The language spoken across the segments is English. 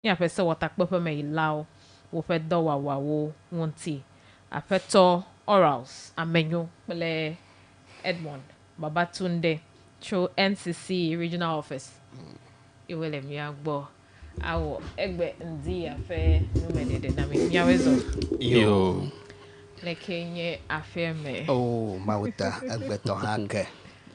ya pese watakpeƒe me yilawo woƒe dɔwɔwɔawo ŋuti. Aƒetɔ Orals Amenyo kple Edmond Babatunde tso NCC Regional Office. Iwe le mia gbɔ. Awɔ egbe ndi aƒe numedede na mi miawe zɔ. Yo. Leke nye aƒe me. Oh, mauta egbetɔ hã ke.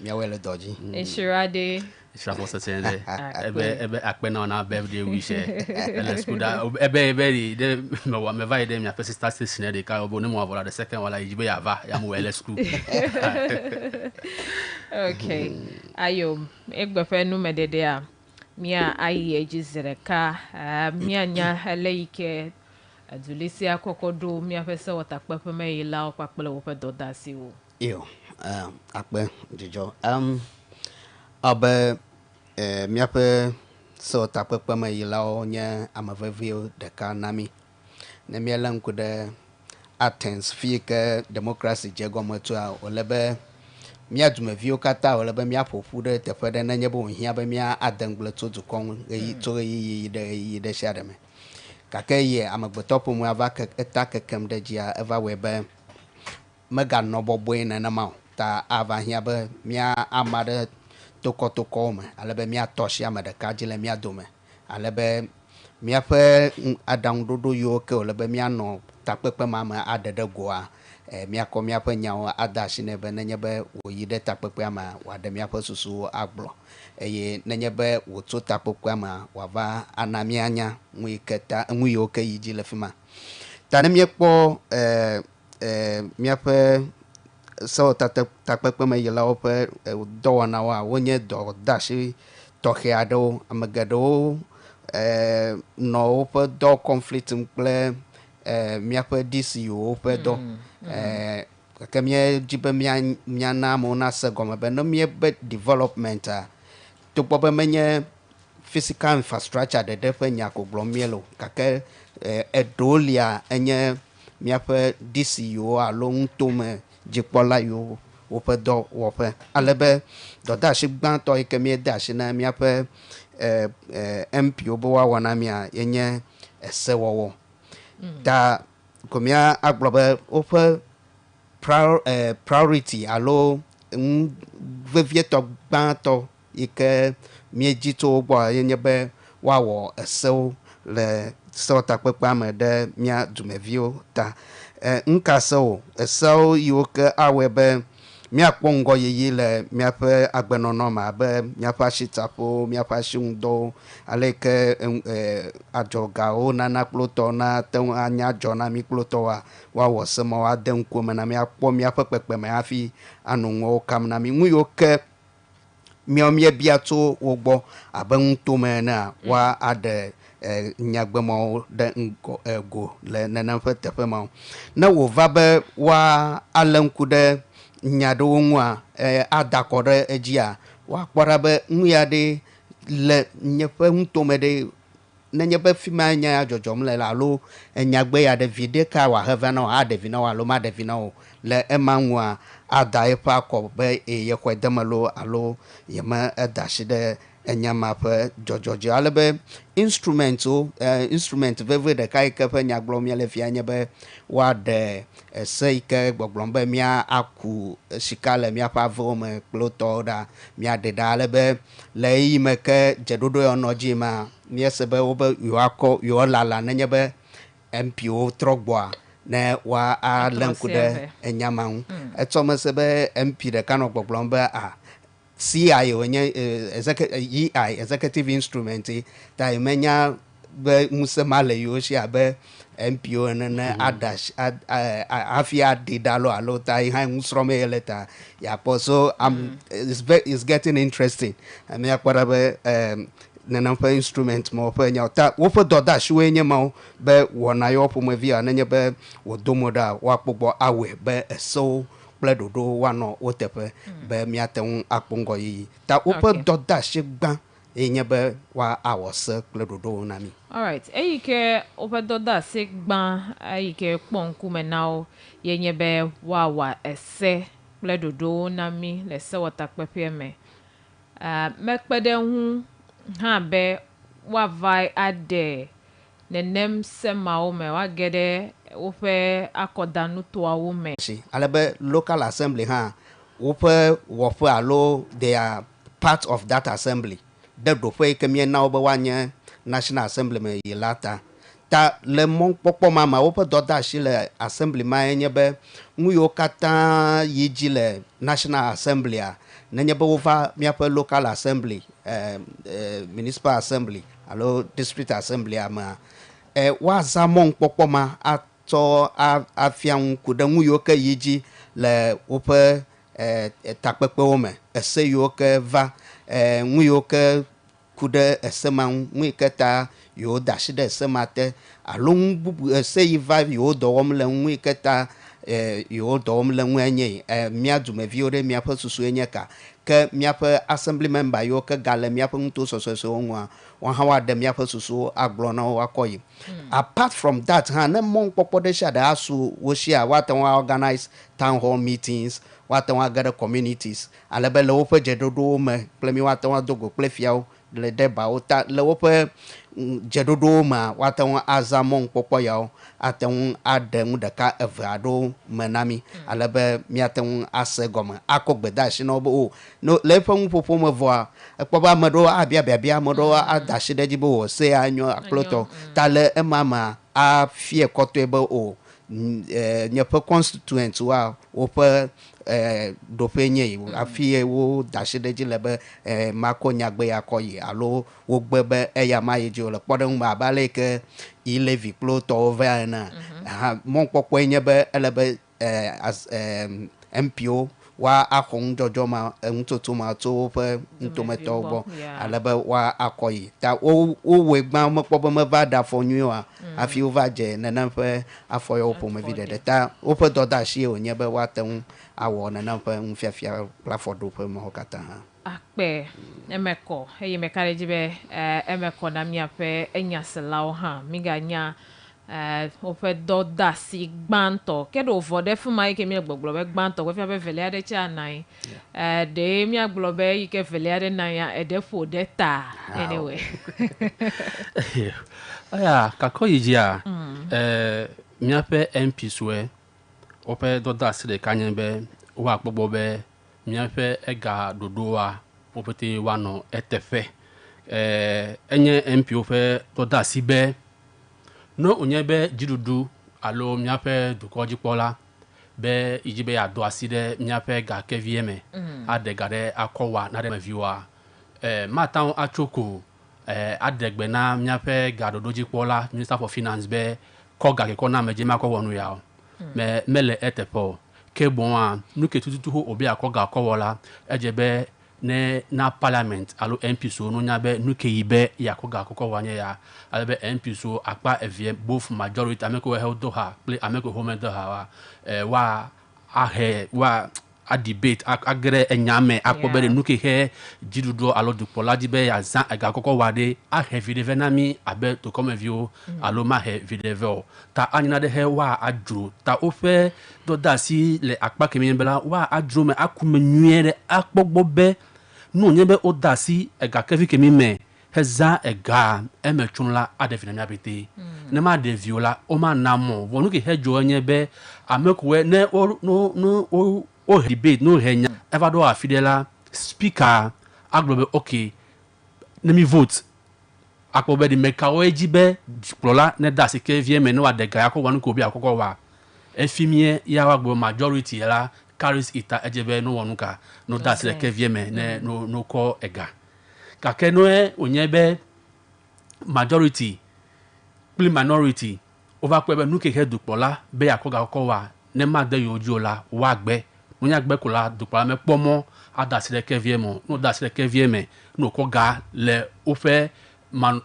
Miawe le dɔ dzi. Eshirade. Shafo setende. Ebe akpena na birthday wish. Ele school da ebe de me va ide mi afese start station de ka obo ne mo avola the second wala yibe ya va ya mo ele school. Okay. Ayo egbefe numedede a mia ayi ejizere ka mia nya eleike adulisi akokodo mia pese watakpepe me yila okpakpele wo pe dodasi wo. Yo. Akpe dzidzɔ. Abe miaƒe sewɔtakpekpe me yilawo nye ame veviwo ɖeka na mi. Ne míalé ŋku ɖe Athens fi ke demokrasi dze gɔme tsoa wòle be mía dumeviwo katã wòle be míaƒo ƒu ɖe teƒe ɖe nenye be wòhiã be mía ade ŋgble tso dukɔ ŋu tso ɣeyiɣi ɖe ɣeyiɣi ɖe sia ɖe me. Gake yi amegbetɔƒomea va eta kekem ɖe dzia eva wɔe be meganɔ bɔbɔe nenema o. Ta ava hiã be mía ama ɖe tokɔtokɔwo me alebe míatɔ asi ame ɖeka dzi le mía dome alebe míaƒe aɖaŋuɖoɖo yiwo ke wòle be míanɔ takpekpe ma me aɖe ɖe goa míakɔ míaƒe nyawo ade asi nɛ be nenye be wòyi ɖe takpekpea me wòaɖe míaƒe susuwo agblɔ eye nenye be wòtso takpekpea me wòava ana míanya nu yiwo ke yi dzi le fi ma. Ta ne míekpɔ míaƒe sewɔtakpekpe me yilawo ƒe dɔwɔnawoa wonye dɔdeasi tɔxɛ aɖewo. Ame geɖewo nɔ woƒe dɔ conflictum kple míaƒe DCO ƒe dɔ. Gake míedzi be míana amewo nase gɔme be ne míebe developmenta togbɔ be menye physical infrastructure ɖeɖe ƒe nya ko gblɔm míele o gake eɖewo lia enye míaƒe DCO alo ŋutome dzikpɔla yiwo woƒe dɔwɔƒe alebe dɔdeasi gbãtɔ yi ke míede asi na míaƒe MPwo be woawɔ na mía yenye esewɔwɔ. Ta ko mía agblɔ be woƒe priority alo vevietɔ gbãtɔ yi ke míedzi tso wo gbɔ yenye be woawɔ esewo le sewɔtakpekpea me ɖe mía dumeviwo ta. Nka sewo esewo yiwo ke awɔe be míakpɔ ŋgɔ yiyi le míaƒe agbenɔnɔ me abe míaƒe asitsaƒewo míaƒe asiŋudɔwo ale ke adzɔgawo nana kplotɔ na te ŋu anya adzɔ na mí kplotɔwoa woawɔ se mawo ade ŋkume na míakpɔ míaƒe kpekpeme hafi anɔ ŋuawo kam na mí. Nu yiwo ke míawo míebia tso wo gbɔ abe ŋutome enea woaɖe nyagbemawo ɖe go le nenem ƒe teƒe mawo. Ne wòva be woalé ŋku ɖe nya ɖewo ŋua ada akɔ ɖe edzia woakpɔ ɖa be nu ya ɖe le nye ƒe ŋutome ɖe nenye be fi ma nya ya dzɔdzɔm le alo enyagbe ya ɖe viɖe ka wòahe va na wo aɖe vi na wo alo maɖe vi na wo le ema ŋua ada eƒe akɔ be yexɔe deme alo yeme eda asi ɖe enyama ƒe dzɔdzɔ dzi alebe instrument veve ɖeka yi ke ƒe nyagblɔm míele fia nye be woaɖe ese yi ke gbɔgblɔm be mía aku sika le míaƒe avewo me kplotɔwo ɖa míaɖe ɖa alebe le ɣeyiɣi me ke dzeɖoɖo ya nɔ dzi ma míese be wobe yewoalala nenye be MPwo trɔ gbɔa ne woalé ŋku ɖe enyama ŋu. Etsɔ me se be MP ɖeka nɔ gbɔgblɔm be CI wònye executive instrument ta menya be ŋusẽ ma le yiwo si abe MPO ene ne hafi aɖi ɖa alo ta yi hã ŋusrɔ̃m ye le ta yakpɔ so it's getting interesting. Míakpɔ ɖa be nenem ƒe instrument ma ƒe nyawo ta woƒe dɔdeasiwoe nye mawo be wɔna yewo ƒomevia nenye be wòdo mo ɖa woakpɔ gbɔ awɔe be esewo kple ɖoɖo woanɔ wo teƒe be míate ŋu akpɔ ŋgɔ yiyi ta woƒe dɔdeasi gbã ye nye be woawɔ se kple ɖoɖowo na mí. Alright, eyi ke woƒe dɔdeasi gbã eyi ke kpɔ ŋkume na wo ye nye be woawɔ ese kple ɖoɖowo na mí le sewɔtakpeƒea me. Mekpe ɖe ŋu hã be woava aɖe nenem sema me wa gede wo fe akoda no to awo me alebe local assembly ha wope wofe alo they are part of that assembly de do fe ke mie na obe wanye national assembly me yilata ta le mon popo mama wope do da shi le assembly ma enye be nguyo kata yiji le national assembly a nenye be wova miape local assembly municipal assembly alo district assembly ama wa zamon popo ma to afian kudangu yoke yiji le wope takpekpe wome ese yoke va ngu yoke kude esema ngu keta yo dashide esema te alung bubu ese yiva yo dowom le ngu keta yo dowom le ngu enye mia dumevi ore mia pe susu enye ka ke mia pe assembly member yo ke gale mia pe nto so nwa wa hawa de mia pe susu aglo na wa koyi apart from that ha na mon popo de sha da asu wo shia what wa organize town hall meetings what wa gather communities alebe le wo pe jedodo me plemi what wa dogo plefiao le deba o ta le wo pe jedodo ma what wa azamon popo yao aten adem de ka evrado menami alebe miaten asegoma akogbe shi no bo no le fon popo me voa ekpoba medo abia medo adashi de jibo se anyo akloto tale emama a fie koto ebe o nyepe constituent wa ope do penye a fie wo dashi de jilebe mako nyagbe akoyi alo wo gbebe eya maye ji ole podon ma bale ke ilevi ploto over na mon popo nyebe elebe as MPO wa akong jojo ma ntutu ma to pe ntometo bo alebe wa akoyi ta o we gba mo popo me va da for nyu a afi over je na na pe afoyo po me vide ta o pe do da shi o nyebe wa ten awo na na pe nfiafia platform do pe mo kata ha akpe emeko eye mekare jibe emeko na mi ape enya selao ha mi ga nya o fe do da si gbanto kedo vo de fuma ike mi gbogbo be gbanto we fi abe vele ade cha nai de mi agblo be ike vele ade nai ya ede fo de ta anyway aya kako yijia mi ape MP swe o pe do da si de kanyen be wa gbogbo be mi ape ega dodoa o pete wa no etefe enye MP o fe do da si be no onye be jidudu alo miape dukoji pola be ijibe ado aside miape ga kevieme adegade akowa na de viwa matan achoko adegbe na miape ga dodoji pola minister for finance be koga ke kona meje mako wonu ya me mele etepo ke bon nuke tututu ho obi akoga akowola ejebe ne na parliament alo MP so no nyabe nuke yibe yakoga akoko wanye ya alebe MP so akpa evie both majority ameko held do ha play ameko home do ha wa ahe wa a debate agre enyame akobere nuke he jidudo alo dupola dibe ya zan aga akoko wade ahe videve nami abe to come view alo ma he videve ta anyina de he wa adru ta ofe do dasi le akpa kemi bela wa adru me akume nuere akpogbobe no nyebe odasi ega kevi kemi me heza ega emechunla adefina miabete ne ma de viola o ma namo wonu ke hejo nyebe amekuwe ne o debate no henya evado afidela speaker aglobe okay let me vote akobe di mekawe jibe plola ne dasi kevie me no adega yakọ wonu ko bi akoko wa efimie ya wa gbo majority la carries ita ejebe no wonuka no dasi kevie me ne no ko ega kake no onyebe majority play minority over kwebe nuke he dupola be akoga kowa ne ma de yojola wa gbe munya gbe kola dupola me pomo adasi kevie mo no dasi kevie me no ko ga le ofe man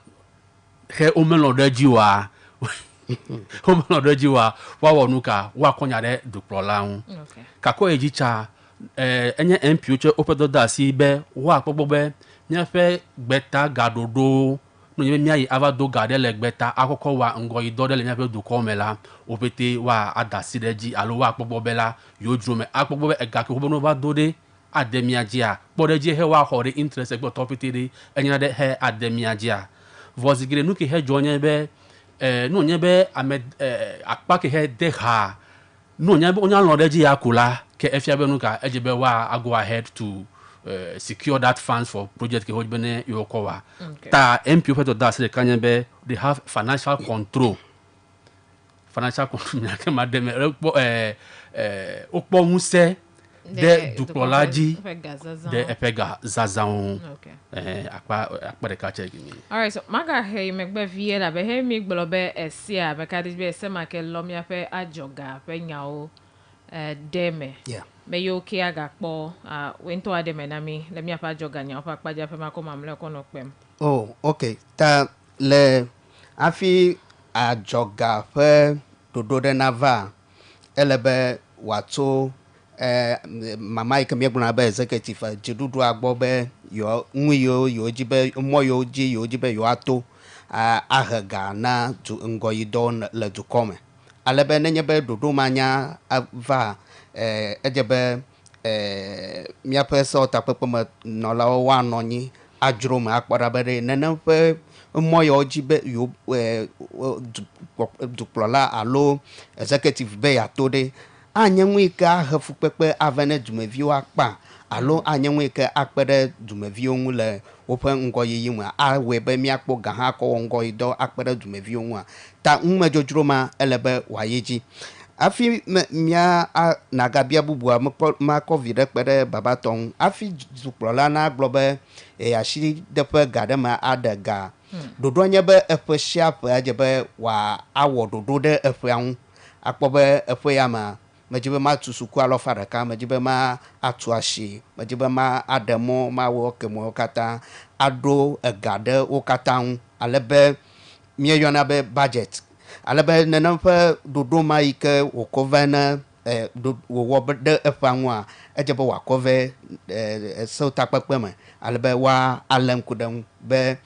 he omelo de jiwa omelo de jiwa wa wonuka wa konya de dupola un okay kako ejicha enye MP oche opedo dasi be wa popogbe nyefe gbeta gadodo no yeme miayi avado gadele gbeta akoko wa ngo idodele nyefe do komela opete wa adasi deji alo wa popogbe la yojrome akpogbe egake hobono va dode ademiajia podeji he wa hore interest egbo topitiri enyina de he ademiajia vozigire nuke he jonye be no nyebe ame akpa ke he de ha no nyebe onya lo de ji akula ke efia be no ka ejebe wa go ahead to secure that funds for project ke hojbene yokowa ta MP feto da se kanye be they have financial control nyake mademe okpo nse de duklolaji de epega zazan akpa de ka check ni. All right, so maga hey megbe vie la be hey mi gbolobe esia be ka be se ma ke lo mi ape ajoga pe nyao deme Yeah. me yo ki aga po wento ademe na mi le mi apa ajoga nya apa paja pe ma ko mamle ko no pem. Oh, okay. Ta le afi ajoga fe dodo de nava elebe wato mama ike mieguna be executive jidudu agbo be yo nwi yo jibe mo yo jibe yo ato ahega na tu ngoyi don le du kome alebe nenye be dodo manya ava ejebe miape so tapepe me nola wa nonyi ajro ma akpara bere nene pe mo yo jibe yo duplola alo executive be ya tode anyenwe ke ahefu pepe avene dumeviwo akpa alo anyenwe ke akpere dumeviwo nwu le open ngoyi mu awe be miakpo ga ha ko ngoyi do akpere dumeviwo nwu ta mmejojuro ma elebe wayeji afi mia nagabia bubu ma covid ekpere babaton afi duplola na globe ashi depe gadema adaga dodo nyebe efe sharp ajebe wa awo dodo de efe an akpobe efe yama majibe ma tusuku alo faraka majibe ma atuashi majibe ma ademo ma wo kemo kata ado egade o kata alebe mieyona be budget alebe nenampe dodo ma ike wo cover wo wo de efanwa ejebe wa cover so takpekpe me alebe wa alem kudem be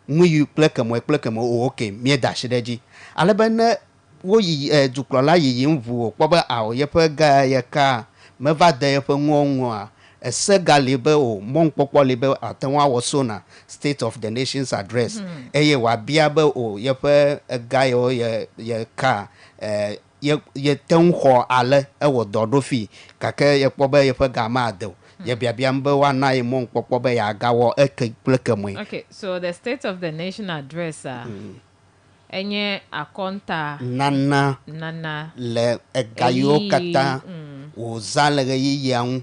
nwi plekemo o okay mie dashi deji alebe ne wo yi duklola yi mvu kpobe awo yepe ga yeka meva de yepe ngonwa esega lebe o monkpokpo lebe atenwa wosona state of the nation's address eye wa bia be o yepe ga yo ye ka ye tenho ale ewo dodofi kake ye kpobe yepe ga ma de ye bia mbe wa na ye monkpokpo be ya ga wo plekemo. Okay, so the state of the nation address enye akonta nana le egayo kata o zalege yiyan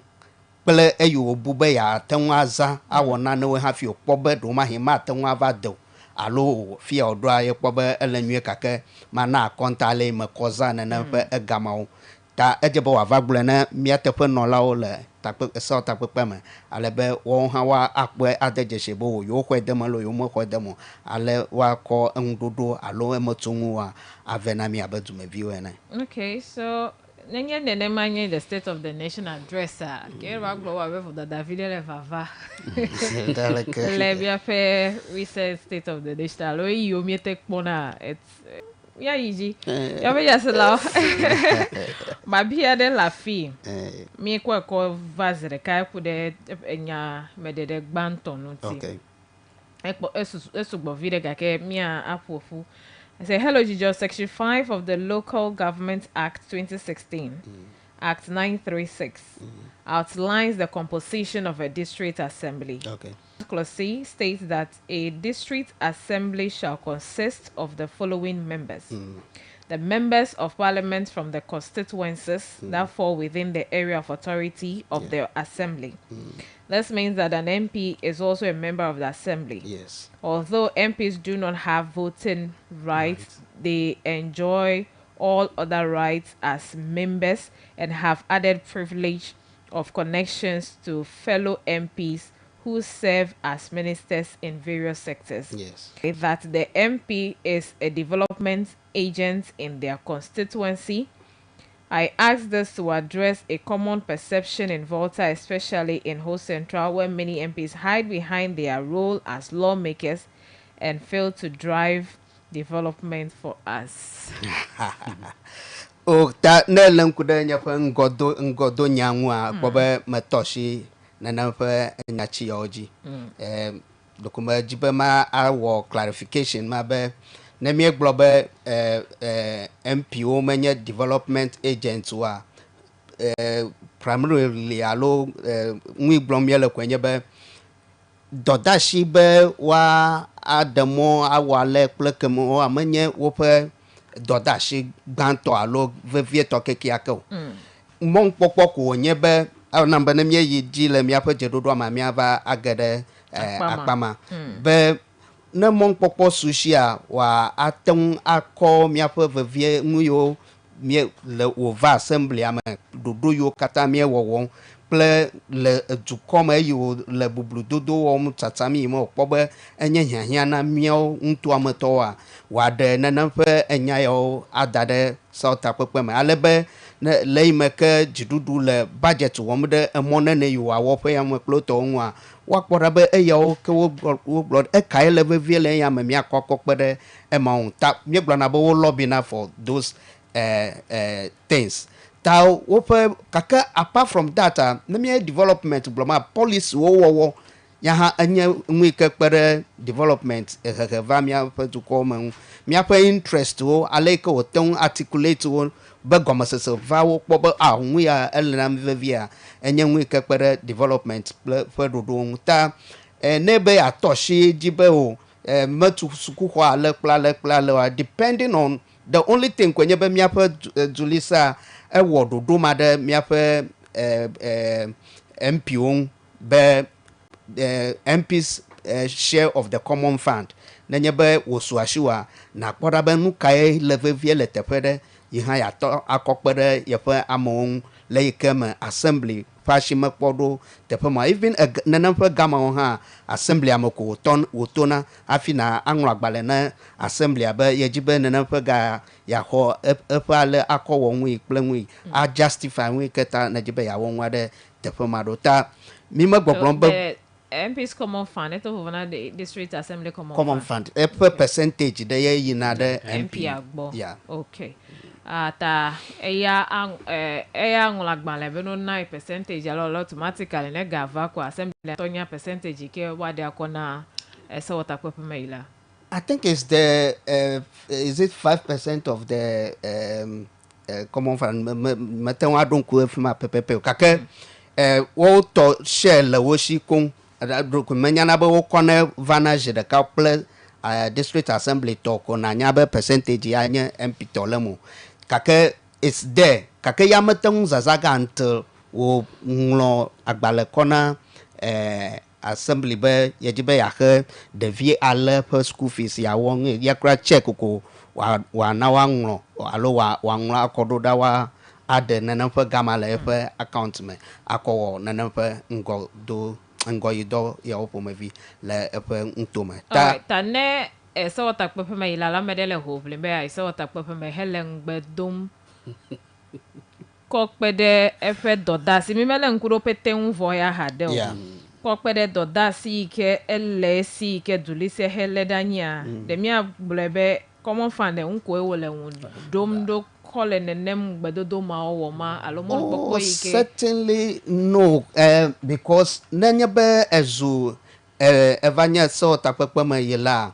pele eyo bube ya tenwa za awona na we hafi okpobe do ma hima tenwa va do alo fi odo aye kpobe elenwe kake mana akonta le me koza na pe egamao ta ejebo wa vagbule na miatepe no la o le takpe so takpe me alebe wo ha wa akpe adejeshebo yo kwedemo lo yo mo kwedemo ale wa ko ndodo alo emotungu wa avena mi abedume viwe na. Okay, so nenye nene manye the state of the nation address ke wa gbo wa be for da video le vava le bia fe recent state of the nation alo yo mi tek pona it's ya yiji ya be just la ma bia de la fi mi ko vazere kai ku de enya medede gbanton no ti Okay. Esu gbo video ga ke mi apofu. I say, hello, Jijo, Section 5 of the Local Government Act 2016, Act 936, outlines the composition of a district assembly. Okay. Clause C states that a district assembly shall consist of the following members. The members of parliament from the constituencies that fall within the area of authority of the assembly. This means that an MP is also a member of the assembly. Yes. Although MPs do not have voting rights, they enjoy all other rights as members and have added privilege of connections to fellow MPs who serve as ministers in various sectors. Yes. That the MP is a development agent in their constituency. I ask this to address a common perception in Volta, especially in Ho Central, where many MPs hide behind their role as lawmakers and fail to drive development for us. O ta nelen kude nya pe ngodo nyanwa bobe metoshi na pe nyachi yoji dokuma jibe ma awo clarification ma be ne mie gblɔ be MPO menye development agent wa primarily alo nui gblɔm mie le koe nye be dɔdashi be wa ademo awale kple kemo amenye woƒe dɔdashi gbãtɔ alo vevietɔ kekeake o mɔnkpɔkpɔ ko wònye be na be ne míeyi dzi le míaƒe dzeɖoɖoa me míava age ɖe akpama be ne mɔnkpɔkpɔ sushia wòa ate ŋu akɔ míaƒe vevie nu yiwo mie le wòva assemblia me ɖoɖo yiwo katã míewɔwɔm kple le dukɔ me eye le bubludodo wɔm tsatsam yi me wòkpɔ be enye hiahiã na míawo ŋutɔametɔwoa wòaɖe nenem ƒe enya yawo ada ɖe sewɔtakpekpe me ale be le yi me ke dziɖuɖu le budget wɔm ɖe emɔ nene yi wòawɔ ƒe yame kple tɔwo ŋua woakpɔ ɖa be eyawo ke wogblɔ ekae le vevie le eyame míakɔ akɔ kpe ɖe ema ŋu ta míegblɔna be wo lobbyna for those things ta woƒe kake apart from that ne mie development gblɔma policy wo wɔwɔ ya hã enye nu yi ke kpe ɖe development hehe va míaƒe dukɔwo me ŋu míaƒe interest wo ale yi ke wòte ŋu articulate wo be gɔmesese va wo kpɔ be nu ya ele na mi vevia enye nu yi ke kpe ɖe development kple ƒe ɖoɖowo ŋu ta ne be atɔ si dzi be o metu sukuxɔ ale kple ale depending on the only thing ko nye be míaƒe dzulisa ewɔ ɖoɖo ma ɖe míaƒe MPO ŋu be MPs share of the common fund nenye be wòsu asi wa nakpɔ ɖa be nu kae le vevie le teƒe ɖe yi hã yatɔ akɔ kpe ɖe yeƒe amewo ŋu le yi ke me assembly ƒe asi mekpɔ ɖo teƒe ma even nenem ƒe gamawo hã assemblia me ko wòtona hafi na aŋlɔ agbalẽ na assemblia be yedzi be nenem ƒe ga yaxɔ eƒe ale akɔ wɔ ŋui kple ŋui ajustify ŋui ke ta nedzi be yeawɔ ŋua ɖe teƒe ma ɖo ta mi megbɔgblɔm be MP's common fund eto hovana the district assembly common fund eƒe percentage ɖe ye yina ɖe MP agbɔ yeah. Okay. Ta eya ŋlɔ agbalẽ be no na percentage alo automatically ne gava ko assembly tɔnya percentage ke wade akɔ na sewɔtakpekpe me yi la. I think it's the is it 5% of the common fund mete ŋu aɖo ŋku efi ma pɛpɛpɛ kake wotɔ share le wo si koŋ menyana be wokɔne vana zi ɖeka kple district assembly tɔ ko nanya be percentage ya nye MP tɔ le mo kake it's there kake ya mete ŋu zazaga until wo ŋlɔ agbalẽ kɔna assembly be yedzi be yaxe ɖevi ale ƒe school fees yawɔ ŋu ya kura check ko wòana woaŋlɔ alo wòaŋlɔ akɔ ɖo ɖa wa aɖe nenem ƒe gama le eƒe account me akɔ wɔ nenem ƒe ŋgɔyidɔ yawo ƒomevi le eƒe ŋutome ta ne sewɔtakpekpe me yi la ame ɖe le hoʋlim be sewɔtakpekpe me hele ŋugbe dom kɔ kpe ɖe eƒe dɔdeasi mi mele ŋku ɖo pete ŋu vɔ ya ha ɖe o kɔ kpe ɖe dɔdeasi yi ke ele esi yi ke dulise hele ɖe anyia ɖe míagblɔe be common fund ŋkoe wole ŋu ɖom ɖo kɔ le nenem gbedodo mawo wɔ ma alo mɔnukpɔkpɔ yi ke certainly no because nenye be ezu eva nye sewɔtakpekpe me yi la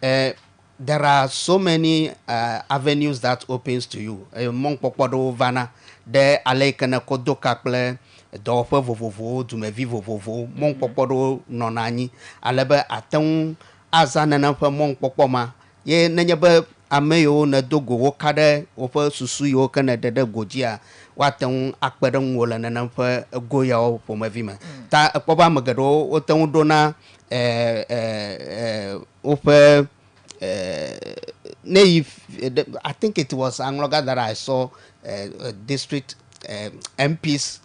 there are so many avenues that opens to you mɔnukpɔkpɔ ɖewo vana ɖe ale yi ke ne kɔ do ka kple dɔwɔƒe vovovowo dumevi vovovowo mɔnukpɔkpɔ ɖewo nɔna anyi ale be ate ŋu aza nenem ƒe mɔnukpɔkpɔ ma ye nenye be ame yiwo ne do go wo ka ɖe woƒe susu yiwo ke ne ɖe ɖe go dzia woate ŋu akpe ɖe ŋuwo le nenem ƒe ego yawo ƒomevi me ta ekpɔ be ame geɖewo wote ŋu ɖona woƒe I think it was Angloga that I saw district MPs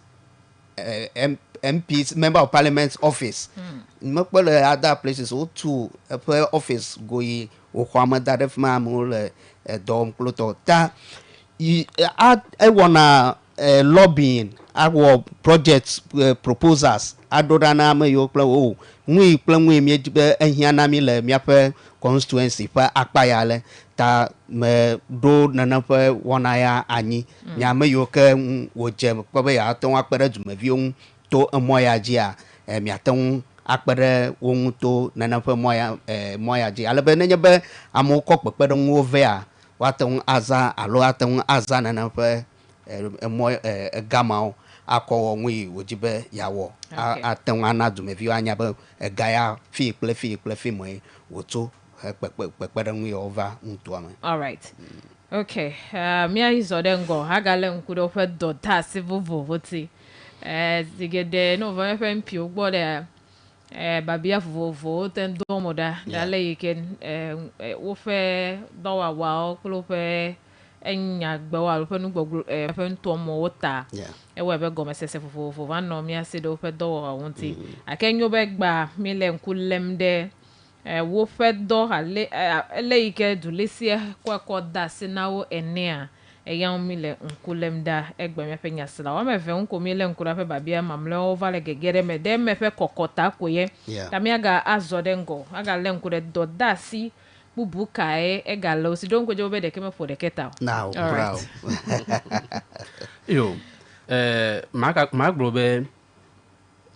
member of parliament's office mekpe other places wotu eƒe office go yi woxɔame da ɖe fi ma amewo le dɔwɔm kplo tɔ ta ewɔna lobbying awɔ project proposals aɖo ɖa na ame yiwo kple wo ŋui kple ŋui míedzi be ehiã na mi le míaƒe constituency ƒe akpa ya le ta me ɖo nenem ƒe wɔna ya anyi nye ame yiwo ke wòdze kpe be yeate ŋu akpe ɖe dumeviwo ŋu to emɔ ya dzia miate ŋu akpere wo ŋuto nene ƒe mɔya dzi ale be nenye be amewo kɔ kpekpeɖeŋuwo vea woate ŋu aza alo ate ŋu aza nene ƒe gamawo akɔ wɔ ŋui wòdzi be yeawɔ ate ŋu ana dumeviwo anya be ega ya fi kple fi kple fi me wòtso kpekpeɖeŋu yawo va ŋutoa me. All right. Okay. Mia hizo dengo hagale nkudo fe dota si vovovo ti. Zigede no va fe mpio gbo de babia vovovo ten do moda dale yiken wo fe do wa klo fe enya gbe wa fe nu gbogbo fe nto mo wota. E we be go mesese vovovo va no mia se do fe do wa wonti. Akenyo be gba mi le nkulem de wo fe do leike du lesie kwa da sinawo enea eyan mi le nkulem da egbe me fe nyasla wa me fe nko mi le nkura fe babia mamle o vale gegere me de me fe kokota koye ta mi aga azodengo aga le nkure do da si bubu kai ega lo si don ko jo be de ke me fo de keta now bravo yo ma globe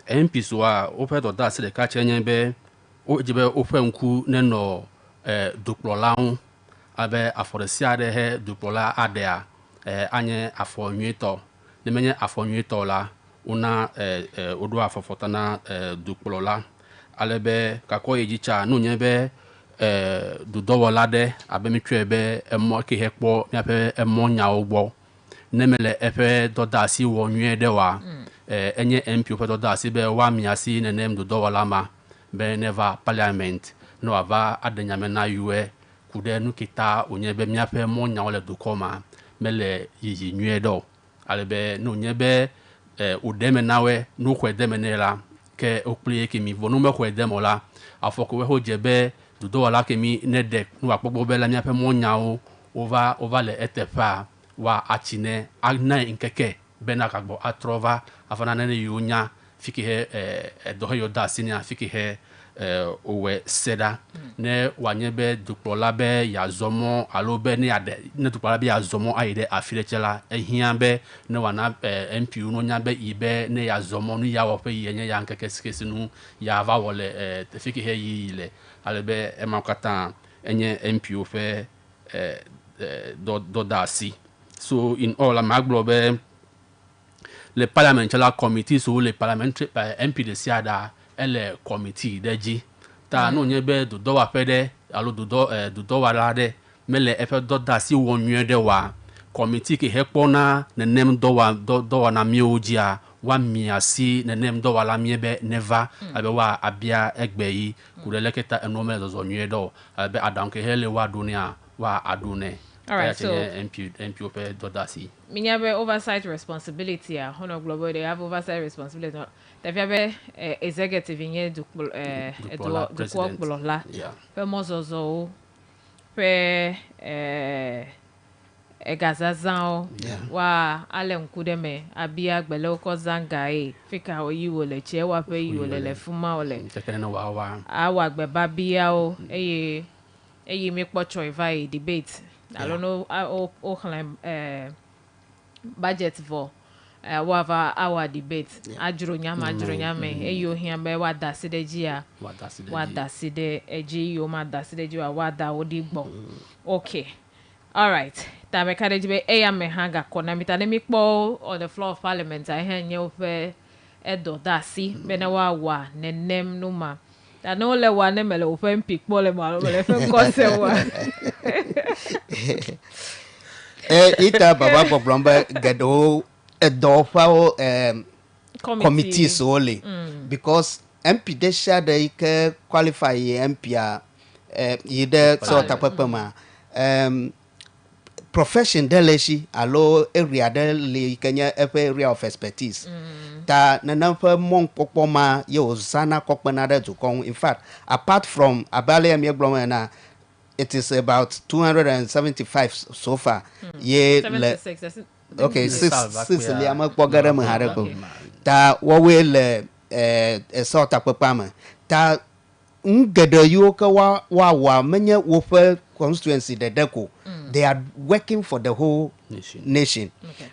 MP so a o fe do da si de ka chenye be o jibe o fe nku ne no dukplola hu abe aforesia de he dukplola adea anye afonyeto ne menye afonyeto la una odo afofotana dukplola alebe kako ejicha no nyebe dudowola de abe mitwe be emo ke hekpo mi ape emo nya ogbo ne mele efe doda si wonye de wa enye MP o fe doda si be wa miasi ne nem dudowola ma be never parliament no ava adenyame na yue kude nu kita onye be miape mo nya ole dukoma mele yiyi nue do alebe no nyebe udeme nawe no kwedeme nela ke okplie ke mi vonu me kwedeme la afoko we hojebe dudo wala ke mi nedek no akpogbo be la miape mo nya o over le etefa wa achine agna nkeke be na kagbo atrova afana ne yunya fiki he dohe yoda sinia fiki he owe seda ne wanyebe dukplola be ya zomo alo be ne ade ne dukplola be ya zomo ayide afilechela ehia be ne wana MP no nya be ibe ne ya zomo no ya wo pe yenye ya nkeke skesi no ya va wole fiki he yile alebe emakata enye MP o fe do dasi so in all amaglobe le parliamentary committee so le parliamentary MP de siada ele committee deji ta no nyebe do wa pede alo do wa lade mele efe do da si wonwe de wa committee ke hekpona ne nem do wa na mi ojia wa mi asi ne nem do wa la mi be never abe wa abia egbe yi kureleketa enome zo nwe do abe adanke hele wa dunia wa adune. All right, so MP ope dodasi. Minyabe oversight responsibility Honor Global they have oversight responsibility. They have executive in du la. Pe mozozo pe egazazao wa ale nkudeme abia gbele oko zangae fika oyi wole che wa pe yi wole le fuma ole. Tekene wa awa gbe babia o eye mi pocho vai debate. I don't know budget for our debate. Ajuro nyame eyo hiambe wada sidejia wada side eji yo ma da sidejia wada odigbo. Okay. All right. Ta me kadejibe me hanga kona mitane mikpo on the floor of parliament I henye ofe edo dasi bene wa nenem numa. Ta no le wa ne mele ofe mpikpo le ma le fe kose wa. Ita baba boblomba gedo edofa committees only because MP de shade ike qualify MP yide so tapapama profession deleshi alo area de kenya area of expertise ta nana fa mon popoma yo zana kokpana de to kon in fact apart from abale mi gloma na it is about 275 so far. 76. Okay, six liama pogara maharako. Ta wawe le sort of pama. Ta ngede yoka wa menye wofe constituency de deco. They are working for the whole nation.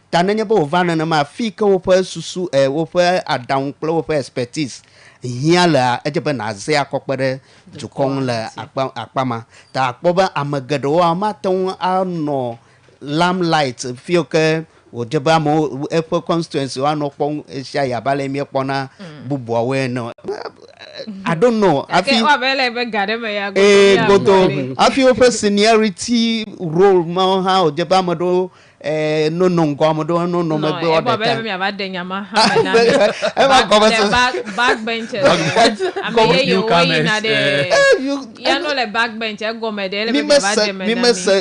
Ta nanya bo vana na ma fika wofe susu wofe adown wofe expertise. hia le edze be naze akɔkpe ɖe dukɔ ŋu le akpa ma ta akpɔ be ame geɖewo mate ŋu anɔ lamlight fio ke wòdze be amewo eƒe constituency woanɔ kpɔm esia yi abe ale míekpɔna bubuawo ene I don't know. Goto. Afi woƒe seniority role ma ha wòdze be ame ɖewo nono ŋgɔ ame ɖewo nono megbe wɔ ɖeka. Ema gɔme se. Backbenchers. Ame ye wo yina ɖe. Ya no le backbench egɔme ɖe ele be miava de me na mi. Mi me se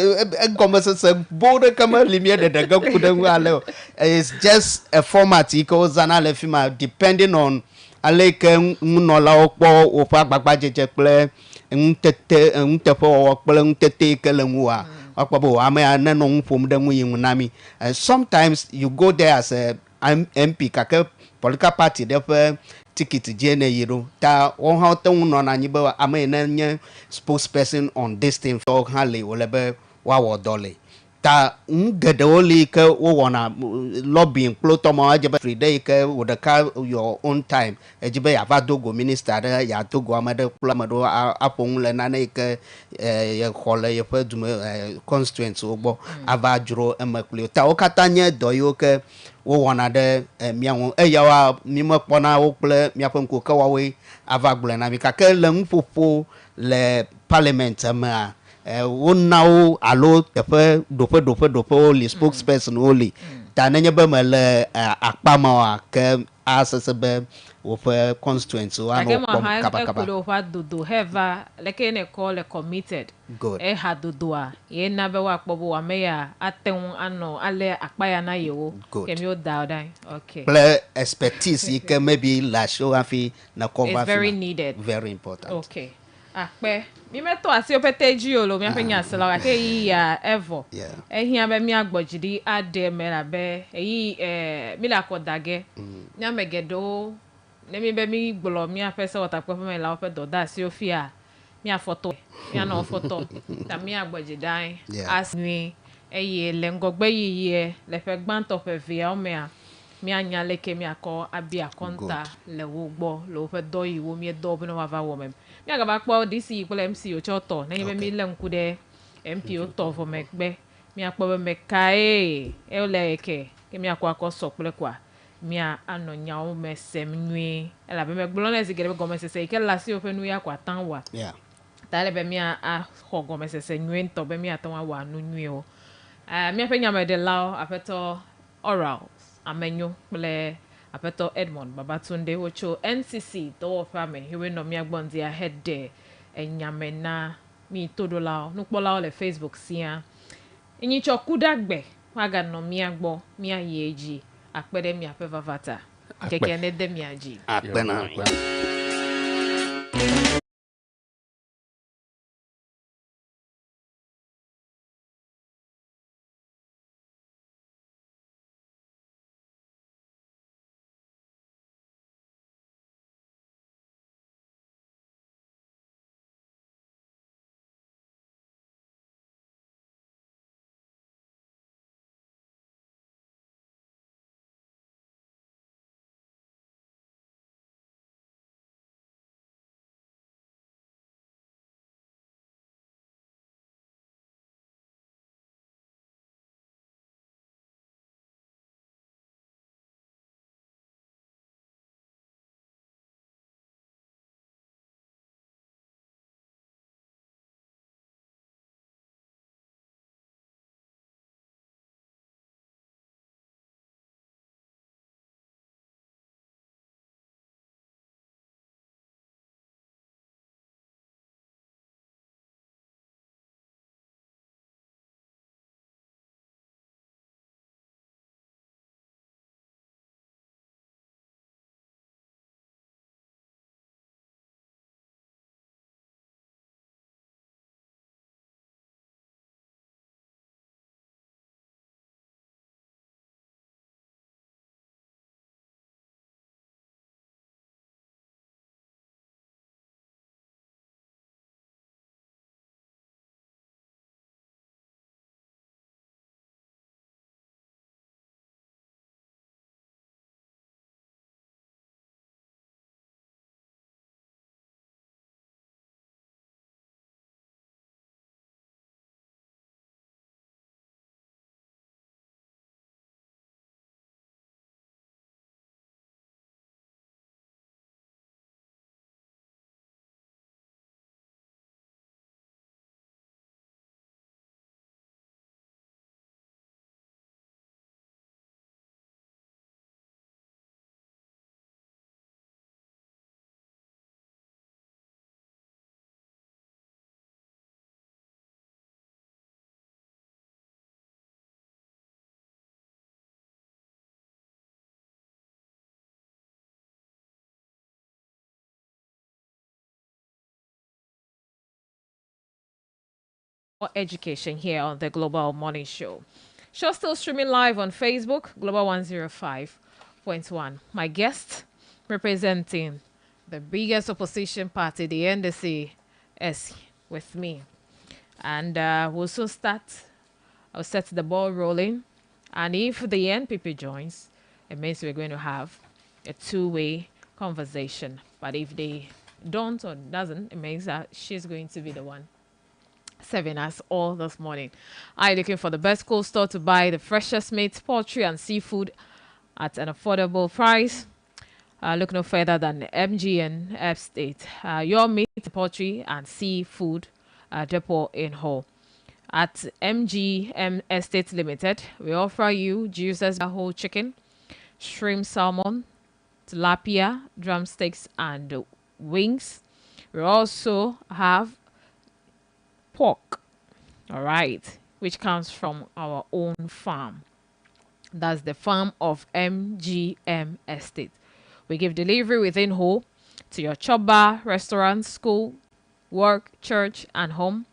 egɔme sese bo ɖeke meli mie ɖeɖe ge ku ɖe ŋu ale o. It's just a format yi ke wozana le fi ma depending on ale ke ŋunɔlawo kpɔ woƒe agbagbadzedze kple ŋuteƒewɔwɔ kple ŋutete ke le ŋua wakpɔ be amea nenɔ ŋu ƒom ɖe ŋu yi ŋu na mi. Sometimes you go there as a MP gake political party ɖe ƒe ticket dzi ne yi ɖo ta wɔn hã wote ŋu nɔna anyi be ame yi ne nye spokesperson on this thing fɔ hã le wòle be woawɔ dɔ le ta ŋu geɖewo li ke wowɔna lobbying kplo tɔmɔ edze be fri ɖe yi ke wò ɖeka your own time edzi be yava do go minister ɖe yado go ame ɖe kple ame ɖewo aƒo ŋu le nane yi ke yexɔ le yeƒe dume constituents wo gbɔ ava dzro eme kpli ta wo katã nye dɔ yiwo ke wowɔna ɖe mia ŋu eyawoa mi mekpɔna wo kple miaƒe ŋkuwo ke woawoe ava gblɔe na mi gake le ŋuƒoƒo le parliament mea wona wo alo teƒe ɖoƒewo li spokesperson wo li ta nenye be mele akpa ma wa ke asese be woƒe constituents woanɔ kpɔm kabakaba. Ekuɖe woƒe dodo heva leke ne kɔ le committed. Good. Eha dodoa ye na be woakpɔ be ame ya ate ŋu anɔ ale akpa ya na yewo. Good. Kemi wo da ɖa. Okay. Kple expertise yi ke maybe la show hafi na cover. It's very needed. Very important. Okay. Akpe mi me to asi opete dzi o lo mi aƒe nya se la ake yi ya evo ehia be mi agbɔdzidi ade me la be eyi mi le akɔdage mi ame geɖewo ne mi be mi gblɔ mi aƒe sewɔtakpeƒe me la woƒe dɔdeasiwo fia mi afɔtɔ mi anɔ fɔtɔ ta mi agbɔdzida asini eye le ŋgɔgbe yiyie le ƒe gbãtɔ ƒe eveawo mea mi anya leke mi akɔ abia kɔnta le wo gbɔ le woƒe dɔ yiwo mi dɔ be ne woava wɔ me. Mi agaba kpɔ DC kple MC wotsɔ tɔ nenye be mi le ŋku ɖe MP wo tɔ vɔ megbe mi akpɔ be mekae ele ke mi akɔ akɔ sɔ kple koa mi anɔ nyawo me sem nyuie elabe megblɔ ne zi geɖe be gɔmesese yi ke le asi woƒe nu ya kɔ ata wa ta ele be mi axɔ gɔmesese nyuie ŋutɔ be mi ate ŋu awɔ nu nyuiewo. Miaƒe nyameɖelawo aƒetɔ Oral Amenyo kple aƒetɔ Edmond Babatunde wotso NCC dɔwɔƒea me hewe nɔ mia gbɔ ndia heɖe enyame na mi toɖolawo nukpɔlawo le Facebook sia. Nyitsɔ kuɖagbe woaganɔ mia gbɔ miayi edzi akpe ɖe miaƒe vavata keke ne de mia dzi. Akpena. More education here on the Global Morning Show. Show still streaming live on Facebook, Global 105.1. My guest representing the biggest opposition party, the NDC, is with me. And we'll soon start. I'll set the ball rolling. And if the NPP joins, it means we're going to have a two-way conversation. But if they don't or doesn't, it means that she's going to be the one serving us all this morning. Are you looking for the best cold store to buy the freshest meat, poultry, and seafood at an affordable price? Look no further than MGN Estate, your meat, poultry, and seafood depot in Hull. At MGM Estate Limited, we offer you juices, whole chicken, shrimp, salmon, tilapia, drumsticks, and wings. We also have pork, all right, which comes from our own farm. That's the farm of MGM Estate. We give delivery within Hull to your chop bar, restaurant, school, work, church, and home.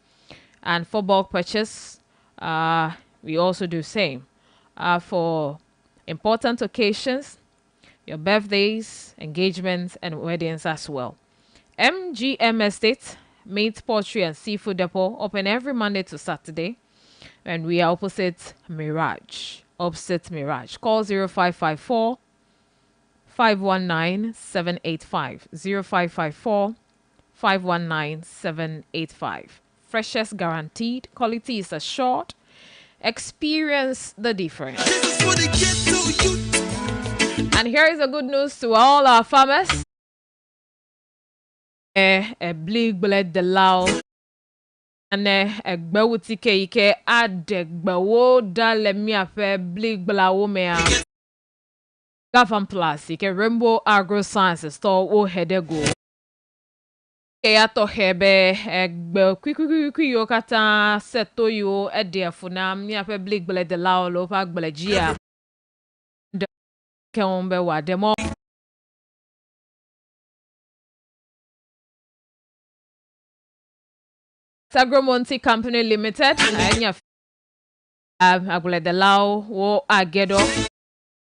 And for bulk purchase, we also do same. For important occasions, your birthdays, engagements, and weddings as well. MGM Estate, meat, poultry, and seafood depot, open every Monday to Saturday. And we are opposite Mirage. Opposite Mirage. Call 0554 519 785. 0554 519 785. Freshest guaranteed. Quality is assured. Experience the difference. And here is the good news to all our farmers. A blig bled the lao. And a gbawuti ke adegbawo dale mi afe blig blawo mea. Gafan Plus, ke Rainbow Agro Sciences store o hedego. Ya to hebe egbe kwikwi yo kata seto yo edefuna mi afe blig bled the lao lo pa gbelegia. De ke onbe wa demo Agromonti Company Limited. Agule de lao wo agedo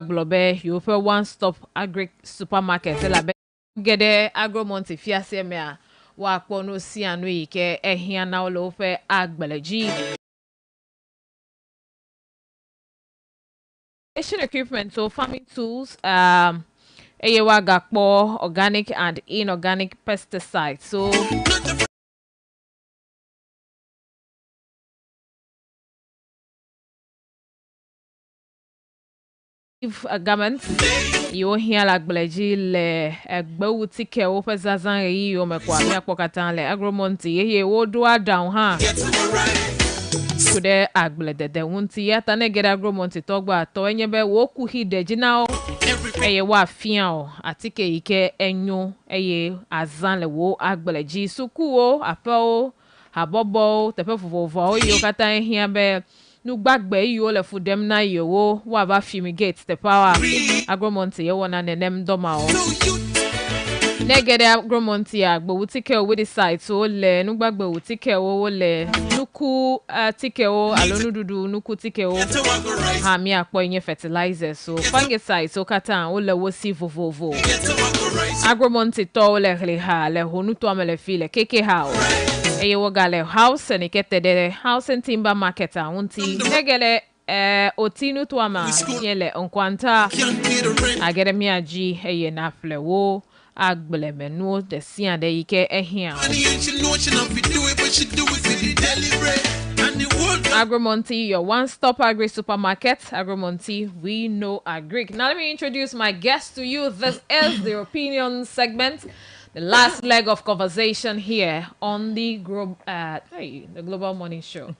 globe you for one stop agri supermarket la be gede Agromonti fiase me a wa pono si anu ike ehia na lo fe agbeleji equipment, so farming tools, eyewa gakpo, organic and inorganic pesticides. So if a government you hear like bleji le egbewu tike o fe zazan yi o mekwa mi apokatan le Agromonti ye wo do down ha kude agblede de wunti ya tane get Agromonti togba to enyebe wo ku hideji na o eye wa fian o atike ike enyo eye azan le wo agbeleji suku o ape o abobo tepe fufufu o yo kata ehia be nu gbagbe yo le fu dem na yo wa ba fumigate the power Agromonti ye wona nenem doma o negede Agromonti agbo tike o with the site so le nu gbagbe tike o le nuku tike o alonu dudu nuku tike o ha mi apo yin fertilizer so fungicide so kata o le wo si vovovo Agromonti to le hli ha le honu to amele file keke ha o eye wogale house and ikete de house and timber market a unti negele otinu to ama yele onkwanta agere mi aji eye na flewo agbele menu de sian de ike ehia Agromonti, your one-stop agri supermarket. Agromonti, we know agri. Now let me introduce my guest to you. This is the opinion segment, the last leg of conversation here on the Global Morning Show.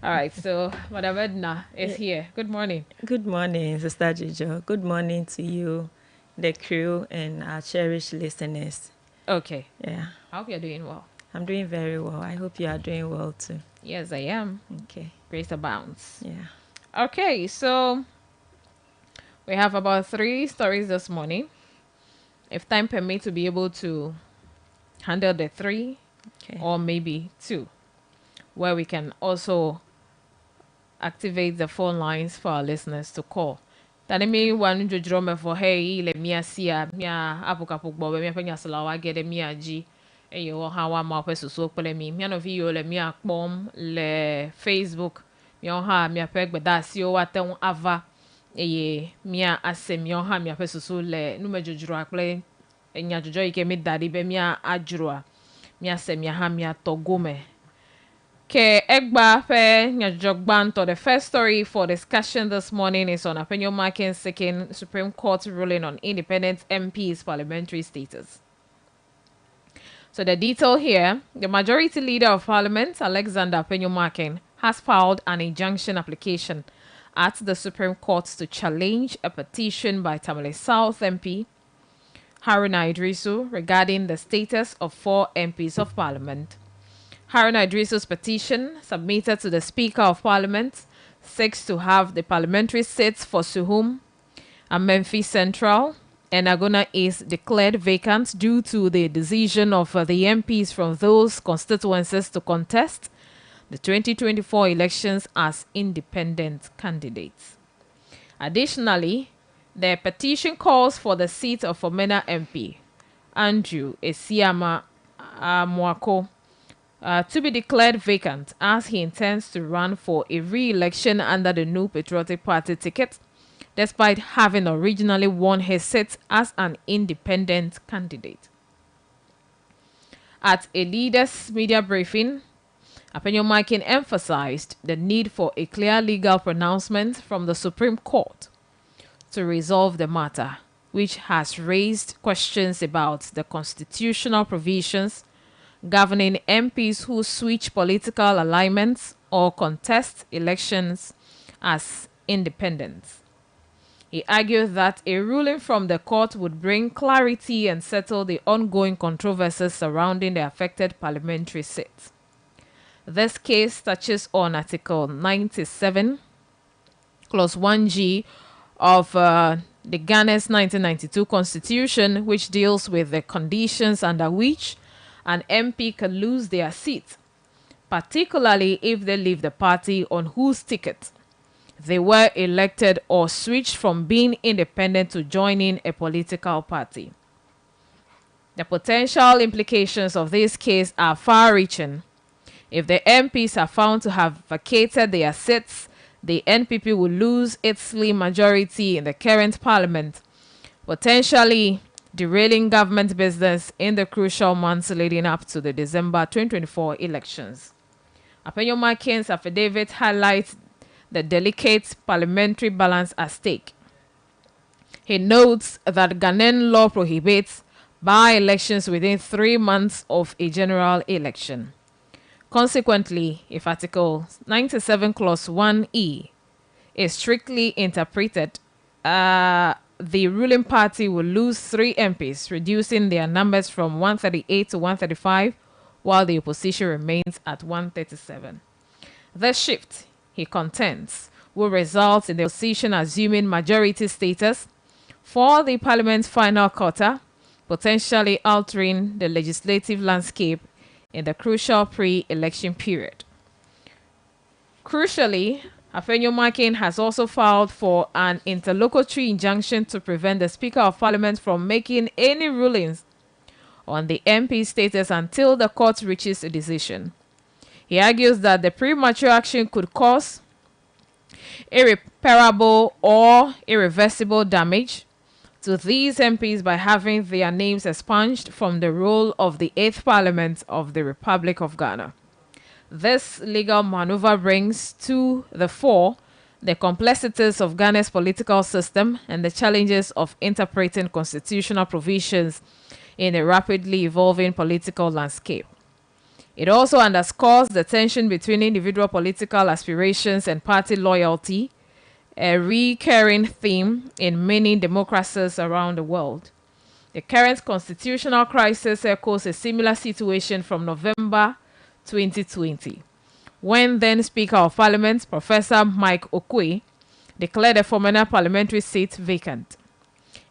All right, so Madam Edna is here. Good morning. Good morning, Sister Jijo. Good morning to you, the crew, and our cherished listeners. Okay. Yeah. I hope you're doing well. I'm doing very well. I hope you are doing well too. Yes, I am. Okay. Grace abounds. Yeah. Okay, so we have about 3 stories this morning. If time permits, to be able to handle the 3 Okay. or maybe 2. where we can also activate the phone lines for our listeners to call. Tani mi wanu jojrome for hey le mia sia mia apukapu gbo mia penya salawa gede mia ji eye wo ha wa ma pe susu pele mi mia no vi yo le mia pom le Facebook mia ha mia pe gbeda si o wa ten ava eye mia ase mia ha mia pe susu le nu me jojro akle enya jojo ike mi dadi be mia ajro mia se mia ha mia togome. Okay, Egba Fe Nyajogbanto. The first story for discussion this morning is on Apenyo Makin seeking Supreme Court ruling on independent MPs parliamentary status. So the detail here, the Majority Leader of Parliament, Alexander Apenyo Makin, has filed an injunction application at the Supreme Court to challenge a petition by Tamale South MP, Haruna Idrisu, regarding the status of 4 MPs of Parliament. Haruna Idrisu's petition, submitted to the Speaker of Parliament, seeks to have the parliamentary seats for Suhum and Memphis Central and Agona East declared vacant due to the decision of the MPs from those constituencies to contest the 2024 elections as independent candidates. Additionally, the petition calls for the seat of Omena MP, Andrew Esiama Mwako, to be declared vacant as he intends to run for a re-election under the New Patriotic Party ticket, despite having originally won his seat as an independent candidate. At a leaders' media briefing, Apenyo Makin emphasized the need for a clear legal pronouncement from the Supreme Court to resolve the matter, which has raised questions about the constitutional provisions governing MPs who switch political alignments or contest elections as independents. He argued that a ruling from the court would bring clarity and settle the ongoing controversies surrounding the affected parliamentary seats. This case touches on Article 97, Clause 1G of the Ghana's 1992 Constitution, which deals with the conditions under which an MP can lose their seat, particularly if they leave the party on whose ticket they were elected or switched from being independent to joining a political party. The potential implications of this case are far-reaching. If the MPs are found to have vacated their seats, the NPP will lose its slim majority in the current parliament, potentially derailing government business in the crucial months leading up to the December 2024 elections. Apenyo Makin's affidavit highlights the delicate parliamentary balance at stake. He notes that Ghanaian law prohibits by-elections within 3 months of a general election. Consequently, if Article 97 Clause 1E is strictly interpreted, the ruling party will lose 3 MPs, reducing their numbers from 138 to 135, while the opposition remains at 137. This shift, he contends, will result in the opposition assuming majority status for the parliament's final quarter, potentially altering the legislative landscape in the crucial pre-election period. Crucially, Apenyo Makin has also filed for an interlocutory injunction to prevent the Speaker of Parliament from making any rulings on the MP status until the court reaches a decision. He argues that the premature action could cause irreparable or irreversible damage to these MPs by having their names expunged from the roll of the 8th Parliament of the Republic of Ghana. This legal maneuver brings to the fore the complexities of Ghana's political system and the challenges of interpreting constitutional provisions in a rapidly evolving political landscape. It also underscores the tension between individual political aspirations and party loyalty, a recurring theme in many democracies around the world. The current constitutional crisis echoes a similar situation from November 2020, when then Speaker of Parliament, Professor Mike Okwe, declared a former parliamentary seat vacant.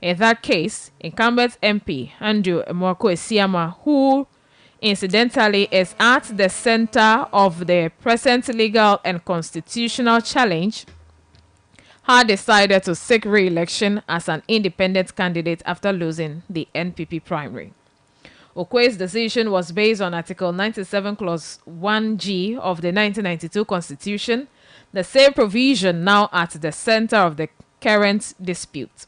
In that case, incumbent MP Andrew Mwako Esiama, who incidentally, is at the center of the present legal and constitutional challenge, had decided to seek re-election as an independent candidate after losing the NPP primary. Okwe's decision was based on Article 97, Clause 1G of the 1992 Constitution, the same provision now at the center of the current dispute.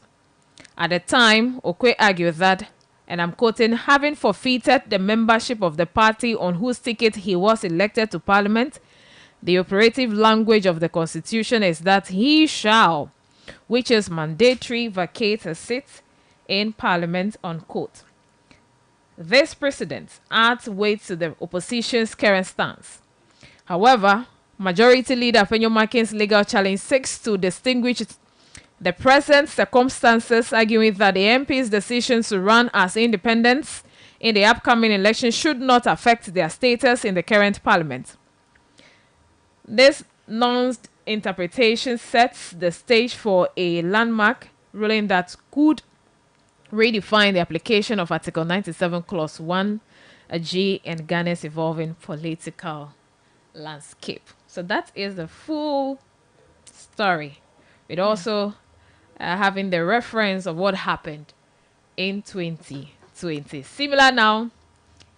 At the time, Okwe argued that, and I'm quoting, having forfeited the membership of the party on whose ticket he was elected to Parliament, the operative language of the Constitution is that he shall, which is mandatory, vacate a seat in Parliament, unquote. This precedent adds weight to the opposition's current stance. However, Majority Leader Afenyo Makin's legal challenge seeks to distinguish the present circumstances, arguing that the MP's decision to run as independents in the upcoming election should not affect their status in the current Parliament. This nuanced interpretation sets the stage for a landmark ruling that could redefine the application of Article 97, Clause 1G in Ghana's evolving political landscape. So that is the full story, with also having the reference of what happened in 2020. Similar now,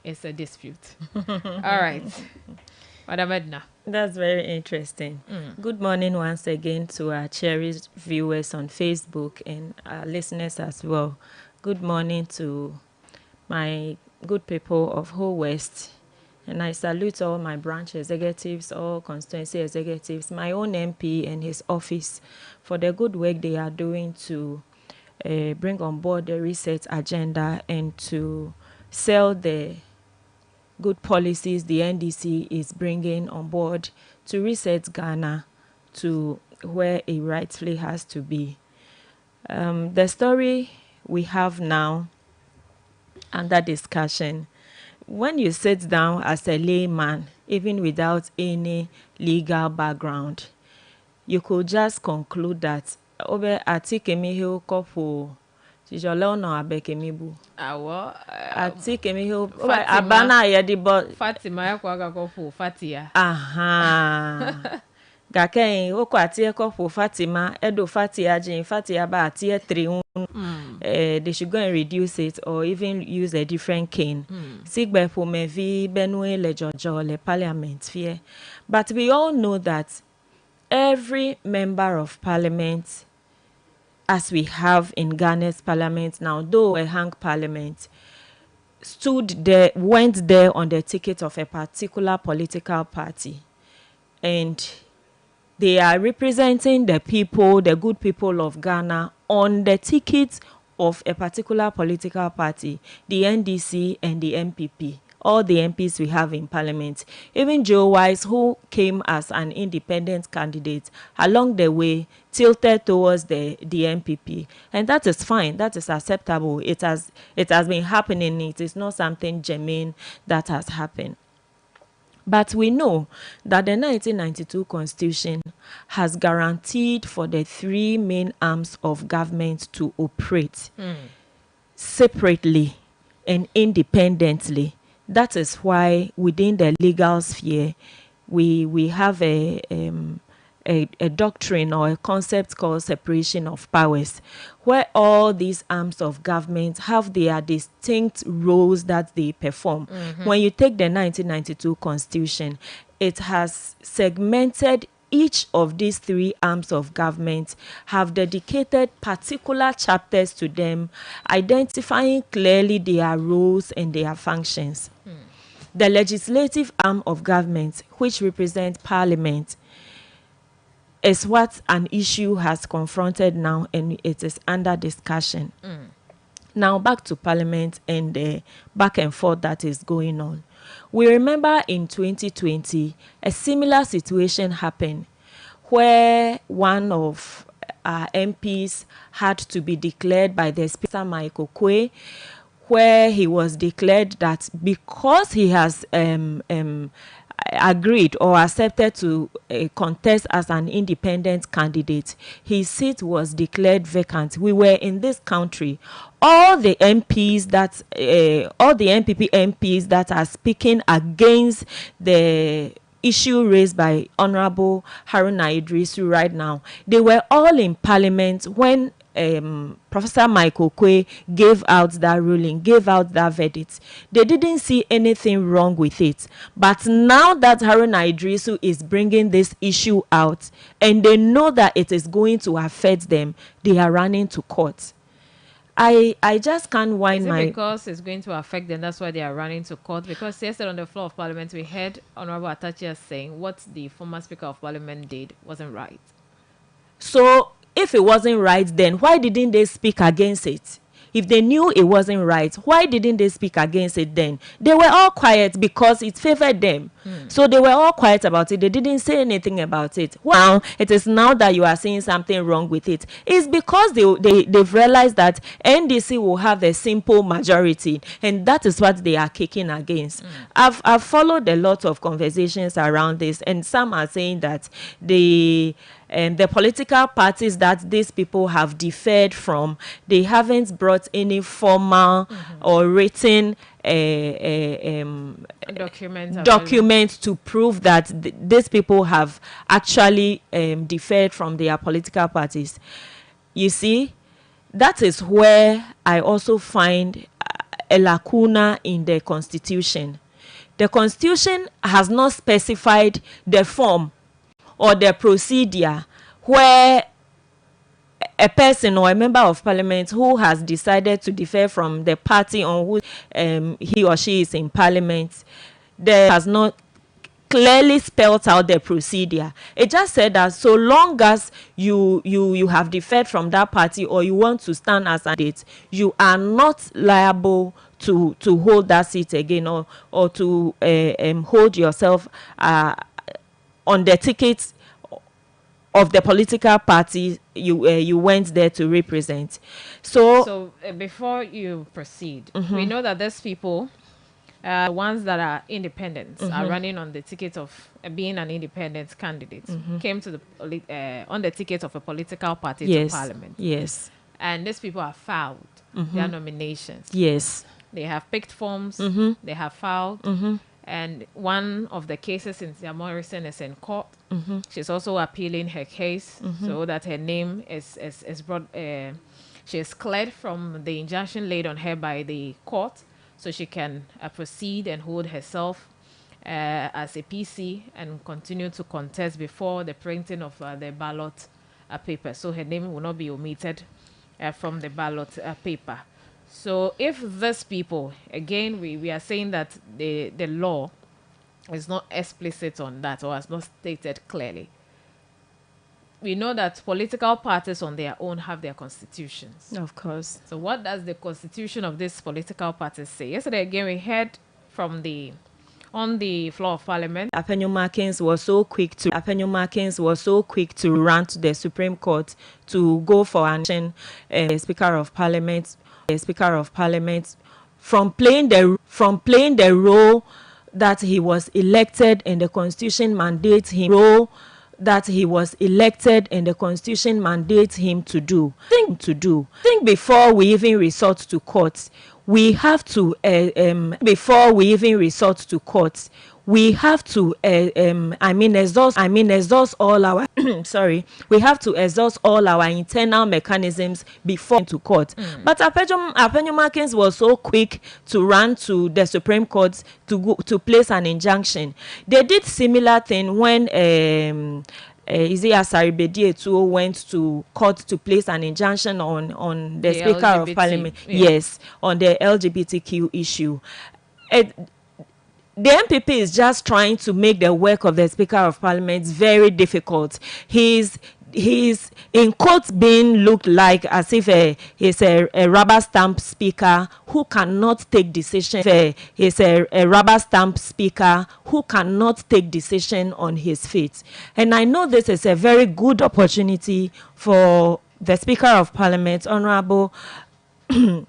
it's a dispute. All right. Madam Edna. That's very interesting. Good morning once again to our cherished viewers on Facebook and our listeners as well. Good morning to my good people of Whole West. And I salute all my branch executives, all constituency executives, my own MP and his office for the good work they are doing to bring on board the reset agenda and to sell the good policies the NDC is bringing on board to reset Ghana to where it rightfully has to be. The story we have now under discussion, when you sit down as a layman, even without any legal background, you could just conclude that Obe atikemi hill kopo tijole no abekemi bu. Awo Atikemi hill abana yedi but Fatima yakwaga kopo Fatia. Aha. Gakeng oko atie kopo Fatima edo Fatia jin Fatia ba atie 3. They should go and reduce it or even use a different cane. Sigbe for mevi benue le jojo le parliament fear. But we all know that every member of parliament, as we have in Ghana's parliament now, though a hung parliament, stood there, went there on the ticket of a particular political party. And they are representing the people, the good people of Ghana, on the ticket of a particular political party, the NDC and the MPP, all the MPs we have in parliament. Even Joe Wise, who came as an independent candidate, along the way tilted towards the MPP. And that is fine, that is acceptable. It has been happening. It is not something germane that has happened. But we know that the 1992 Constitution has guaranteed for the 3 main arms of government to operate separately and independently. That is why within the legal sphere, we have a doctrine or a concept called separation of powers, where all these arms of government have their distinct roles that they perform. When you take the 1992 Constitution, it has segmented each of these 3 arms of government, have dedicated particular chapters to them, identifying clearly their roles and their functions. The legislative arm of government, which represents Parliament, is what an issue has confronted now, and it is under discussion. Now back to Parliament and the back and forth that is going on. We remember in 2020, a similar situation happened where one of our MPs had to be declared by the Speaker, Mike Okwe, where he was declared that because he has agreed or accepted to contest as an independent candidate, his seat was declared vacant. We were in this country. All the MPs that, all the NPP MPs that are speaking against the issue raised by Honorable Haruna Idrisu right now, they were all in Parliament when Professor Michael Quay gave out that ruling, gave out that verdict. They didn't see anything wrong with it. But now that Haruna Idrisu is bringing this issue out and they know that it is going to affect them, they are running to court. I just can't wind my... because it's going to affect them, that's why they are running to court? Because yesterday on the floor of Parliament, we heard Honorable Atachia saying what the former Speaker of Parliament did wasn't right. So, if it wasn't right, then why didn't they speak against it? If they knew it wasn't right, why didn't they speak against it then? They were all quiet because it favored them. So they were all quiet about it. They didn't say anything about it. Well, it is now that you are seeing something wrong with it. It's because they've realized that NDC will have a simple majority, and that is what they are kicking against. I've followed a lot of conversations around this, and some are saying that the political parties that these people have deferred from, they haven't brought any formal or written document to prove that these people have actually deferred from their political parties. You see, that is where I also find a lacuna in the Constitution. The Constitution has not specified the form or the procedure where a person or a member of Parliament who has decided to defer from the party on who he or she is in Parliament, there has not clearly spelled out the procedure. It just said that so long as you have deferred from that party or you want to stand as a candidate, you are not liable to hold that seat again or to hold yourself on the ticket of the political party you went there to represent. So before you proceed, we know that these people, the ones that are independents, are running on the ticket of being an independent candidate, came to the on the ticket of a political party to Parliament. Yes. And these people have filed their nominations. Yes. They have picked forms. They have filed. And one of the cases, Cynthia Morrison, is in court. She's also appealing her case so that her name is brought. She is cleared from the injunction laid on her by the court, so she can proceed and hold herself as a PC and continue to contest before the printing of the ballot paper. So her name will not be omitted from the ballot paper. So if these people, again, we are saying that the law is not explicit on that or has not stated clearly. We know that political parties on their own have their constitutions. Of course. So what does the constitution of these political parties say? Yesterday, again, we heard from on the floor of Parliament. Afenyo Markins was so quick to run to the Supreme Court to go for an action, Speaker of Parliament, from playing the role that he was elected and the Constitution mandates him to do. Think before we even resort to courts. We have to exhaust all our we have to exhaust all our internal mechanisms before to court. But Afenyo Markins was so quick to run to the Supreme Court to place an injunction. They did similar thing when Asari Bediye went to court to place an injunction on the Speaker LGBT, of Parliament. Yeah. Yes, on the LGBTQ issue. The MPP is just trying to make the work of the Speaker of Parliament very difficult. He's in quotes being looked like as if he's a rubber stamp speaker who cannot take decision. He's a rubber stamp speaker who cannot take decision on his feet. And I know this is a very good opportunity for the Speaker of Parliament, Honorable Alban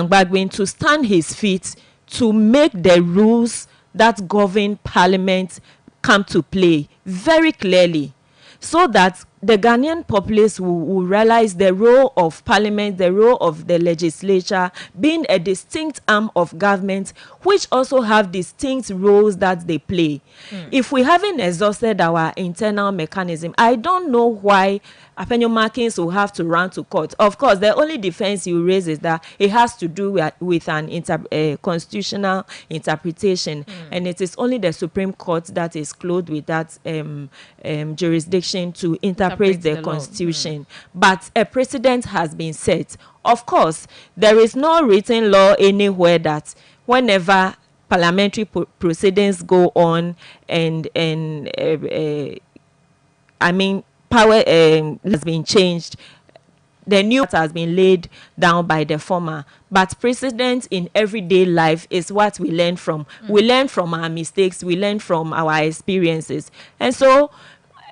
Gbagyin, to stand his feet to make the rules that govern Parliament come to play very clearly, so that the Ghanaian populace will realize the role of Parliament, the role of the legislature being a distinct arm of government, which also have distinct roles that they play. If we haven't exhausted our internal mechanism, I don't know why Apenyo Markins will have to run to court. Of course, the only defense you raise is that it has to do with an constitutional interpretation, and it is only the Supreme Court that is clothed with that jurisdiction to interpret the law. Constitution. But a precedent has been set. Of course, there is no written law anywhere that whenever parliamentary proceedings go on and power has been changed, the new has been laid down by the former. But precedent in everyday life is what we learn from. We learn from our mistakes, we learn from our experiences. And so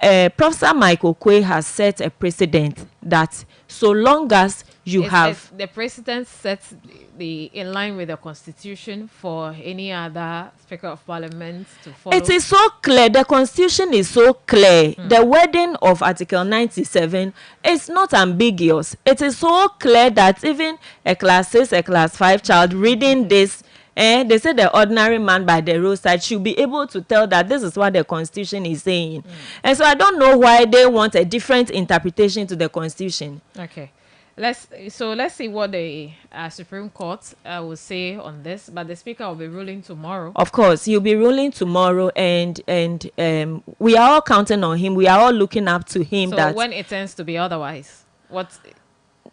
Professor Michael Quay has set a precedent that so long as you have... The precedent sets in line with the Constitution for any other Speaker of Parliament to follow. It is so clear. The Constitution is so clear. The wording of Article 97 is not ambiguous. It is so clear that even a class 6, a class 5 child reading this, they say the ordinary man by the roadside should be able to tell that this is what the Constitution is saying. And so I don't know why they want a different interpretation to the Constitution. Okay. Let's see what the Supreme Court will say on this. But the Speaker will be ruling tomorrow. Of course, he'll be ruling tomorrow, and we are all counting on him. We are all looking up to him. So that when it tends to be otherwise, what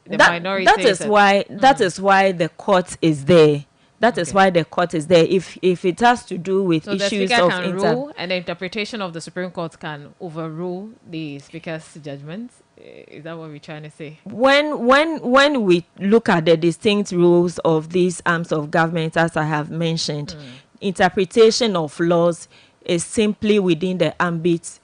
the minority that is why the court is there. That is why the court is there. If it has to do with issues the Speaker of can rule, and the interpretation of the Supreme Court can overrule the Speaker's judgment. Is that what we're trying to say? When we look at the distinct rules of these arms of government, as I have mentioned, interpretation of laws is simply within the ambit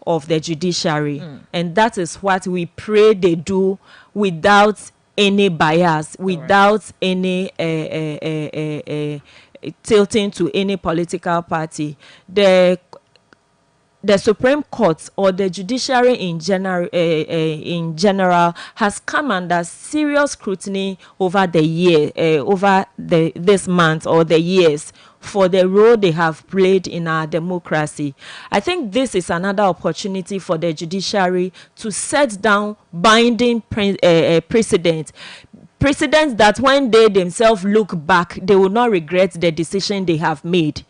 of the judiciary, and that is what we pray they do without any bias, without any tilting to any political party. The Supreme Court or the judiciary in general has come under serious scrutiny over the year, this month or the years, for the role they have played in our democracy. I think this is another opportunity for the judiciary to set down binding precedents that when they themselves look back, they will not regret the decision they have made.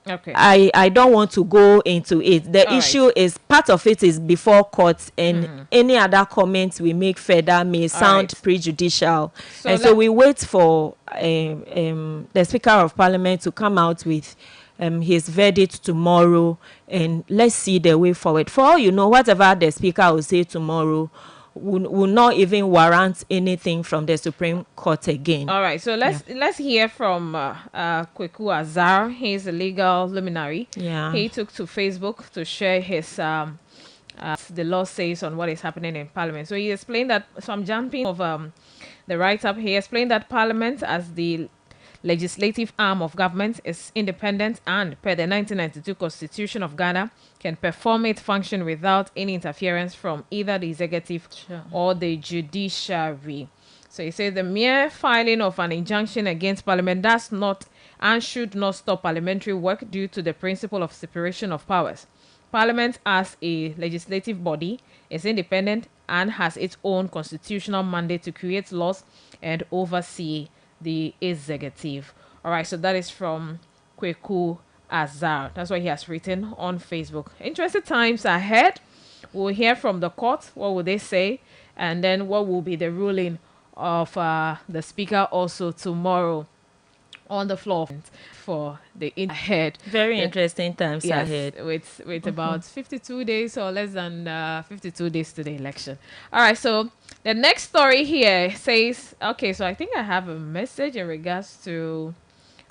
Okay. I don't want to go into it. The issue is, part of it is before court, and any other comments we make further may sound prejudicial. So we wait for the Speaker of Parliament to come out with his verdict tomorrow, and let's see the way forward. For all you know, whatever the Speaker will say tomorrow will not even warrant anything from the Supreme Court again. All right, so let's hear from Kweku Azar. He's a legal luminary. Yeah. He took to Facebook to share his the law says on what is happening in Parliament. So he explained that, so I'm jumping of the write-up. He explained that Parliament, as the legislative arm of government, is independent and, per the 1992 Constitution of Ghana, can perform its function without any interference from either the executive or the judiciary. So he says the mere filing of an injunction against Parliament does not and should not stop parliamentary work due to the principle of separation of powers. Parliament, as a legislative body, is independent and has its own constitutional mandate to create laws and oversee the executive. All right, so that is from Kweku Azar. That's what he has written on Facebook. Interesting times ahead. We'll hear from the court. What will they say? And then what will be the ruling of the Speaker also tomorrow on the floor for the ahead. Very interesting times ahead. With about 52 days or less than 52 days to the election. All right, so the next story here says, okay, so I think I have a message in regards to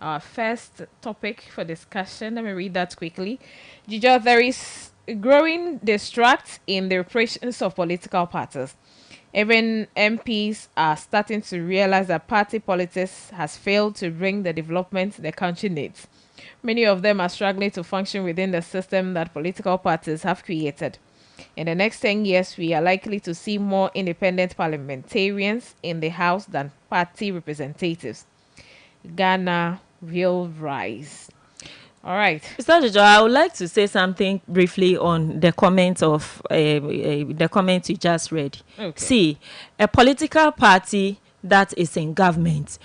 our first topic for discussion. Let me read that quickly. Gijo, there is growing distrust in the operations of political parties. Even MPs are starting to realize that party politics has failed to bring the development the country needs. Many of them are struggling to function within the system that political parties have created. In the next 10 years, we are likely to see more independent parliamentarians in the House than party representatives. Ghana will rise. All right. Mr. Jojo, I would like to say something briefly on the comment of the comment you just read. Okay. See, a political party that is in government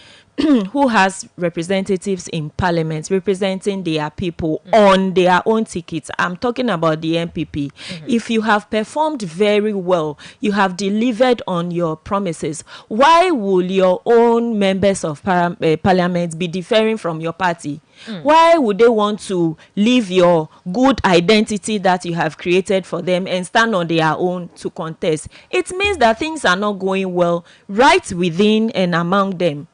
who has representatives in parliament representing their people on their own tickets. I'm talking about the MPP. If you have performed very well, you have delivered on your promises, why will your own members of parliament be differing from your party? Why would they want to leave your good identity that you have created for them and stand on their own to contest? It means that things are not going well right within and among them.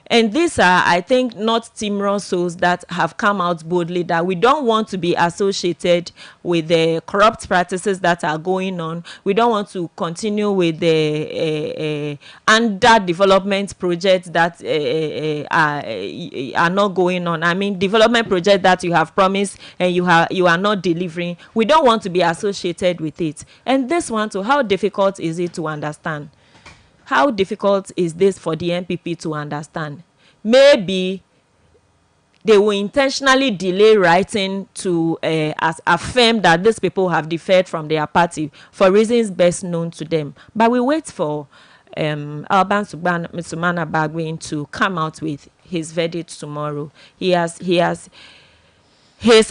And these are, I think, not timorous souls that have come out boldly that we don't want to be associated with the corrupt practices that are going on. We don't want to continue with the underdevelopment projects that are not going on. I mean, development projects that you have promised and you are not delivering. We don't want to be associated with it. And this one too, how difficult is it to understand? How difficult is this for the MPP to understand? Maybe they will intentionally delay writing to affirm that these people have deferred from their party for reasons best known to them. But we wait for Alban Sumana Bagwin to come out with his verdict tomorrow. He is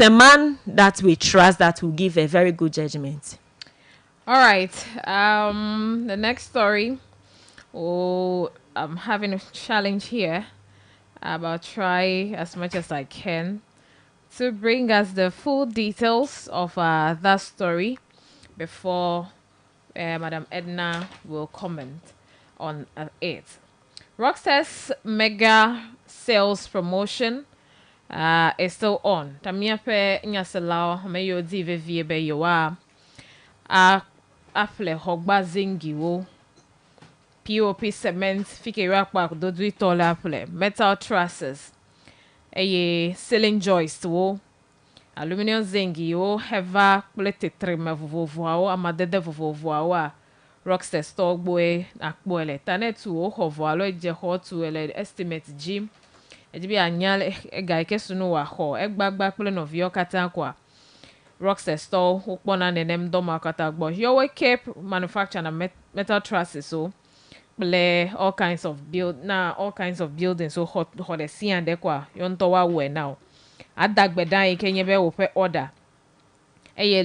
a man that we trust that will give a very good judgment. All right. The next story. Oh, I'm having a challenge here. I'll try as much as I can to bring us the full details of that story before Madam Edna will comment on it. Rockstars mega sales promotion is still on. Tamia pe nyaselao meyo divevie be yoa afle hogba zingiwo. POP cement fike rakpak dodu itola apple metal trusses ceiling joist wo aluminum zingi wo heva plate trim vovovo amadede vovovo a Rockstars store boy akboele tanetu wo hovo alo je hotu ele estimate gym ejibi anyal ga kesunu wa ho egbagba plan of your katankwa Rockstars store ukpona nenem doma katagbo your cape manufacture na metal trusses so all kinds of buildings so hot the sea and dekwa yonto wa we now adagbeda ike nyebe wo pe order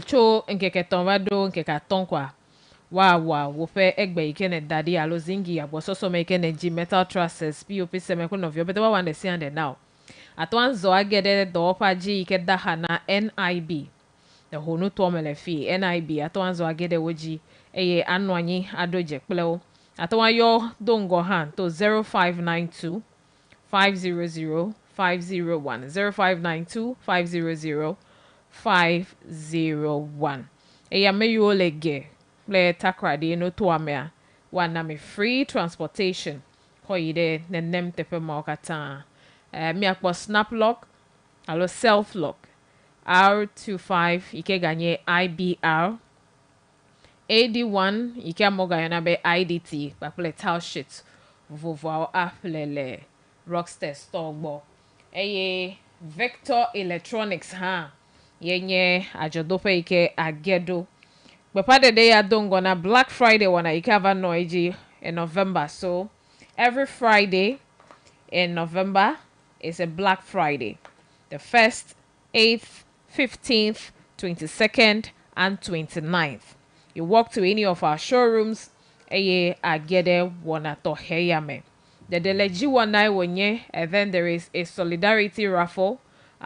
cho nkeke tonwado nkeka tonkwa wa wo pe egbe ike ne dadi alozingi abososo me ike ne ji metal trusses pop semekun of your better one the sea and now at one zo agede do opa ji ike daha na NIB the honu to mele fi NIB at one zo agede woji anwanyi adoje pleo Atawa yo dongo han to 0592 500 501 0592 500 501. Eya me yo lege le takra de no to amea wana me free transportation hoide nenem tepe maokata mi akpo snap lock alo self lock R25 ike ganye IBR AD1 ike moga yana be IDT bakule tile sheet vovo aflele Rockstars store gbo Vector Electronics ha yenye ajodope ike agedo bepade de ya dongo na Black Friday wana ike ava noiji in November. So every Friday in November is a Black Friday, the 1st, 8th, 15th, 22nd and 29th. You walk to any of our showrooms, agede wana to heyame. The deleji wana wonye, and then there is a solidarity raffle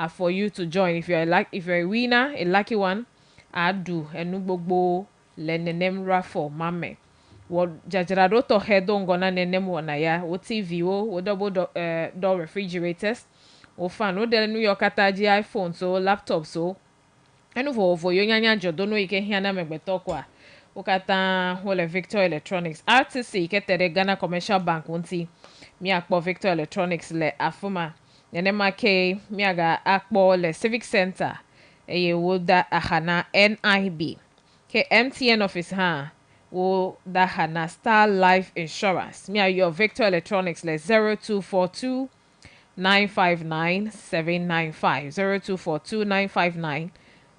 for you to join. If you're a winner, a lucky one, adu enubogbo lenenem raffle mame. Wo jajarado to hedo ngona nenem wana ya, wo TV wo double door refrigerators, wo fan wo dele New York ataji iPhone so laptop so. Enu vo yo nyanya jodono ike hiana megbeto kwa. Ukata wole Victor Electronics RTC ike tere Ghana Commercial Bank wonti mi akpo Victor Electronics le afuma Yanema K Miaga Akbo le Civic Center eye woda ahana NIB. Ke MTN office ha wo da hana Star Life Insurance. Mia your Victor Electronics le 0242 959 795 0242 959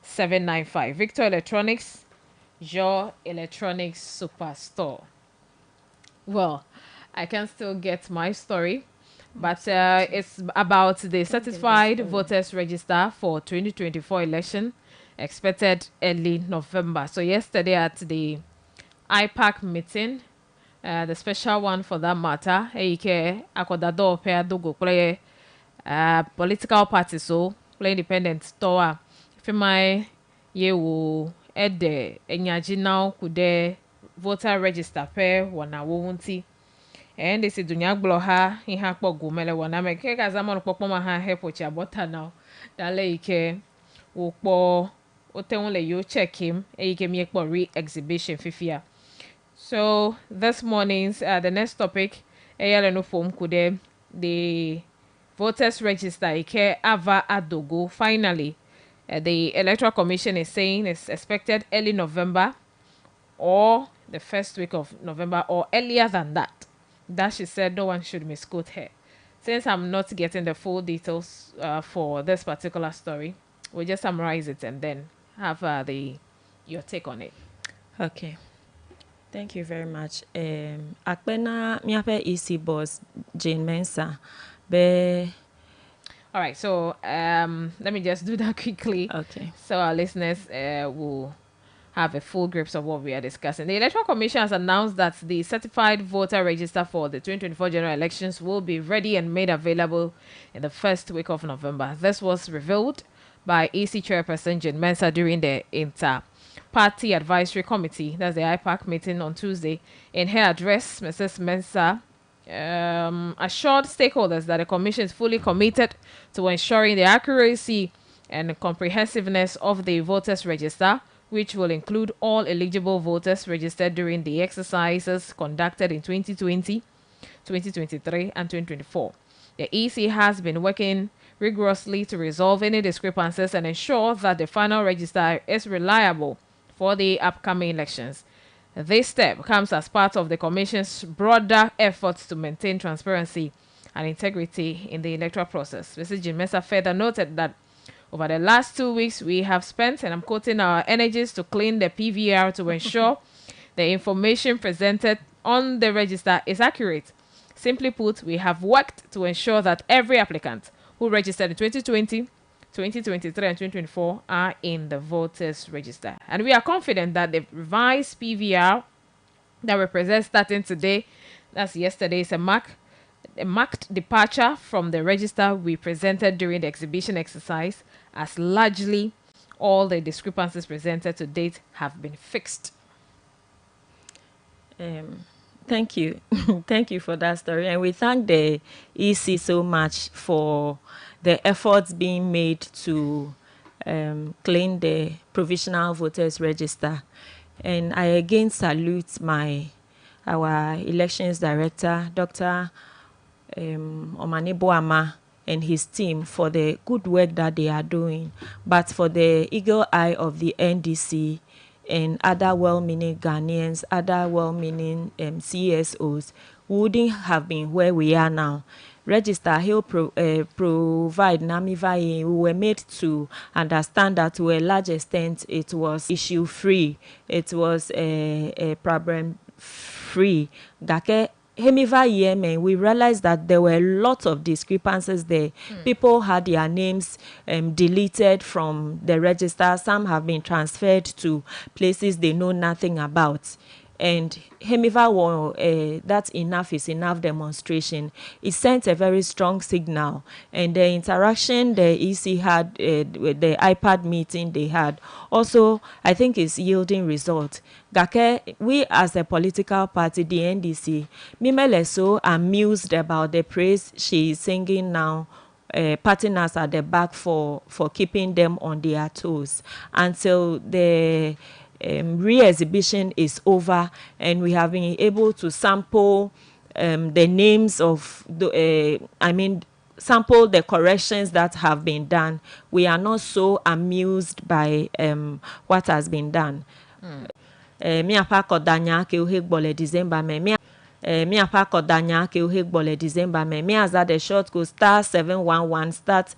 795. Victor Electronics, your electronics superstore. Well, I can still get my story, but it's about the certified voters register for 2024 election expected early November. So yesterday at the IPAC meeting, the special one for that matter, Eike Akodado Pea Dogo play political party so play independent store. If my ye wo ede enyaji now kude voter register pe wana wonti and this dunya glo ha iha kpogu mele wana me ke kaza mon popo ma ha he pochi abota now dale ike wo po ote le yo check him e ike mi ekpo re exhibition fifia. So this morning's the next topic eyale no form kude the voters register ike ava adogo finally. The Electoral Commission is saying it's expected early November or the first week of November or earlier than that. That she said no one should misquote her. Since I'm not getting the full details for this particular story, we'll just summarize it and then have your take on it. Okay. Thank you very much. Akpena miape EC boss Jane Mensah be. All right, so let me just do that quickly. Okay. So our listeners will have a full grasp of what we are discussing. The Electoral Commission has announced that the certified voter register for the 2024 general elections will be ready and made available in the first week of November. This was revealed by EC Chairperson Jane Mensah during the Inter-Party Advisory Committee, that's the IPAC meeting on Tuesday. In her address, Mrs. Mensah assured stakeholders that the commission is fully committed to ensuring the accuracy and comprehensiveness of the voters register, which will include all eligible voters registered during the exercises conducted in 2020, 2023 and 2024. The EC has been working rigorously to resolve any discrepancies and ensure that the final register is reliable for the upcoming elections. This step comes as part of the Commission's broader efforts to maintain transparency and integrity in the electoral process. Mrs. Jane Mensah further noted that over the last 2 weeks, we have spent, and I'm quoting, our energies to clean the PVR to ensure the information presented on the register is accurate. Simply put, we have worked to ensure that every applicant who registered in 2020, 2023 and 2024 are in the voters register. And we are confident that the revised PVR that represents starting today, that's yesterday, is a marked departure from the register we presented during the exhibition exercise, as largely all the discrepancies presented to date have been fixed. Thank you. Thank you for that story. And we thank the EC so much for the efforts being made to clean the provisional voters register. And I again salute our elections director, Dr. Omane Boama, and his team for the good work that they are doing. But for the eagle eye of the NDC and other well-meaning Ghanaians, other well-meaning CSOs, we wouldn't have been where we are now. Register He'll provide Namiva. We were made to understand that to a large extent it was issue-free, it was problem-free. Gake Hemiva Yemen, we realized that there were lots of discrepancies there. People had their names deleted from the register. Some have been transferred to places they know nothing about. And Hemiva, that enough is enough demonstration. It sent a very strong signal. And the interaction the EC had, with the IPAD meeting they had, also, I think is yielding results. Gake, we as a political party, the NDC, Mimele so amused about the praise she is singing now, patting us at the back for keeping them on their toes until the re-exhibition is over and we have been able to sample the names of sample the corrections that have been done. We are not so amused by what has been done. Mi apa kodanya ke uhegbole December me mi apa kodanya ke uhegbole December me as that the short go star 711 start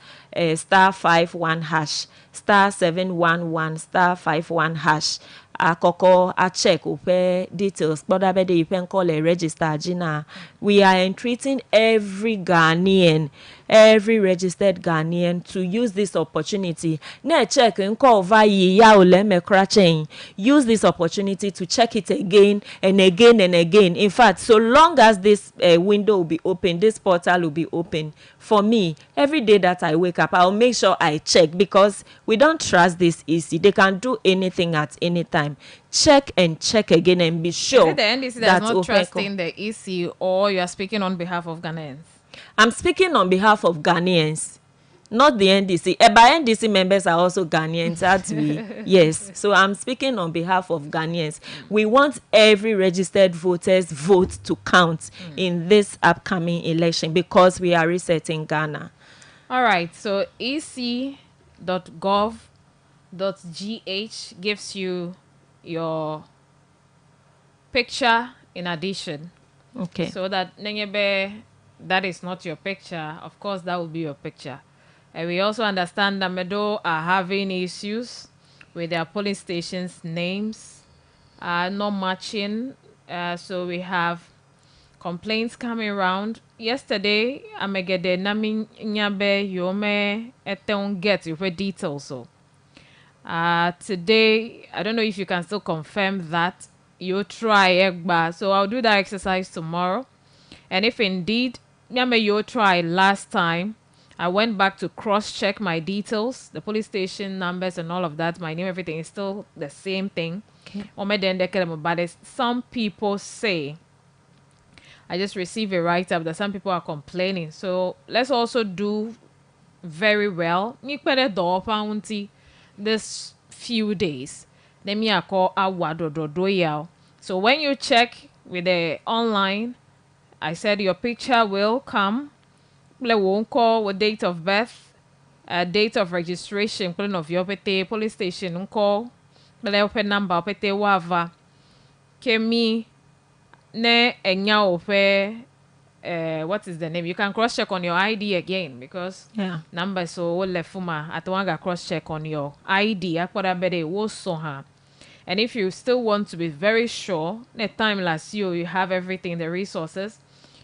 star 51 hash star 711 star 51 hash akoko a check upe details but abede you can call a register Gina. We are entreating every Ghanaian, every registered Ghanaian to use this opportunity. Ne check nko over ya oleme krachen. Use this opportunity to check it again and again and again. In fact, so long as this window will be open, this portal will be open. For me, every day that I wake up, I'll make sure I check because we don't trust this EC. They can do anything at any time. Check and check again and be sure. Is it the NDC that's not trusting the EC, or you are speaking on behalf of Ghanaians? I'm speaking on behalf of Ghanaians, not the NDC. By NDC members are also Ghanaians, aren't we? Yes. So I'm speaking on behalf of Ghanaians. We want every registered voter's vote to count in this upcoming election because we are resetting Ghana. All right. So ec.gov.gh gives you your picture in addition. Okay. So that Nenyebe, that is not your picture. Of course, that will be your picture. And we also understand that Medo are having issues with their polling stations' names not matching. So we have complaints coming around. Yesterday, Amegede Nami Nyabe Yome Eteon get your details. So today, I don't know if you can still confirm that. You try Egba. So I'll do that exercise tomorrow. And if indeed Nyame you try last time, I went back to cross-check my details, the police station numbers and all of that. My name, everything is still the same thing. Okay. But some people say, I just received a write-up that some people are complaining. So let's also do very well. This few days. Then me I call Awadododoyao. So when you check with the online, I said your picture will come. Le won't call with date of birth, date of registration, calling of your police station, call, le open number, pete wava. Kemi ne enya ope what is the name? You can cross check on your ID again because number so lefuma at one cross check on your ID. Akpada bede wo so ha. And if you still want to be very sure, next time last year you have everything, the resources,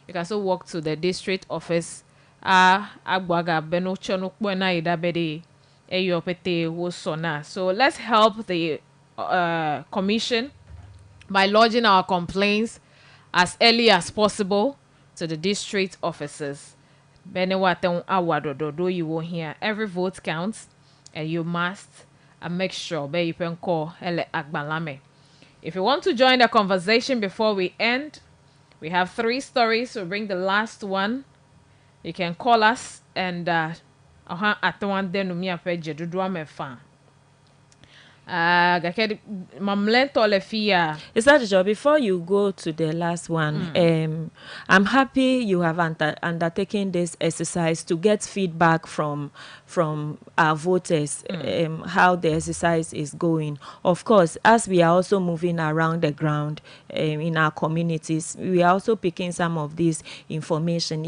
you can still walk to the district office. Agwaga beno chono kwena idabede eyopete wo so na. So let's help the commission by lodging our complaints as early as possible to the district offices. Benewate awadodo you will hear. Every vote counts, and you must make sure be you can call Ele Agbalame. If you want to join the conversation before we end, we have 3 stories. We'll bring the last one. You can call us and at one then me apeje do me fan. Is that the job? Before you go to the last one, I'm happy you have undertaken this exercise to get feedback from our voters, how the exercise is going. Of course, as we are also moving around the ground in our communities, we are also picking some of this information.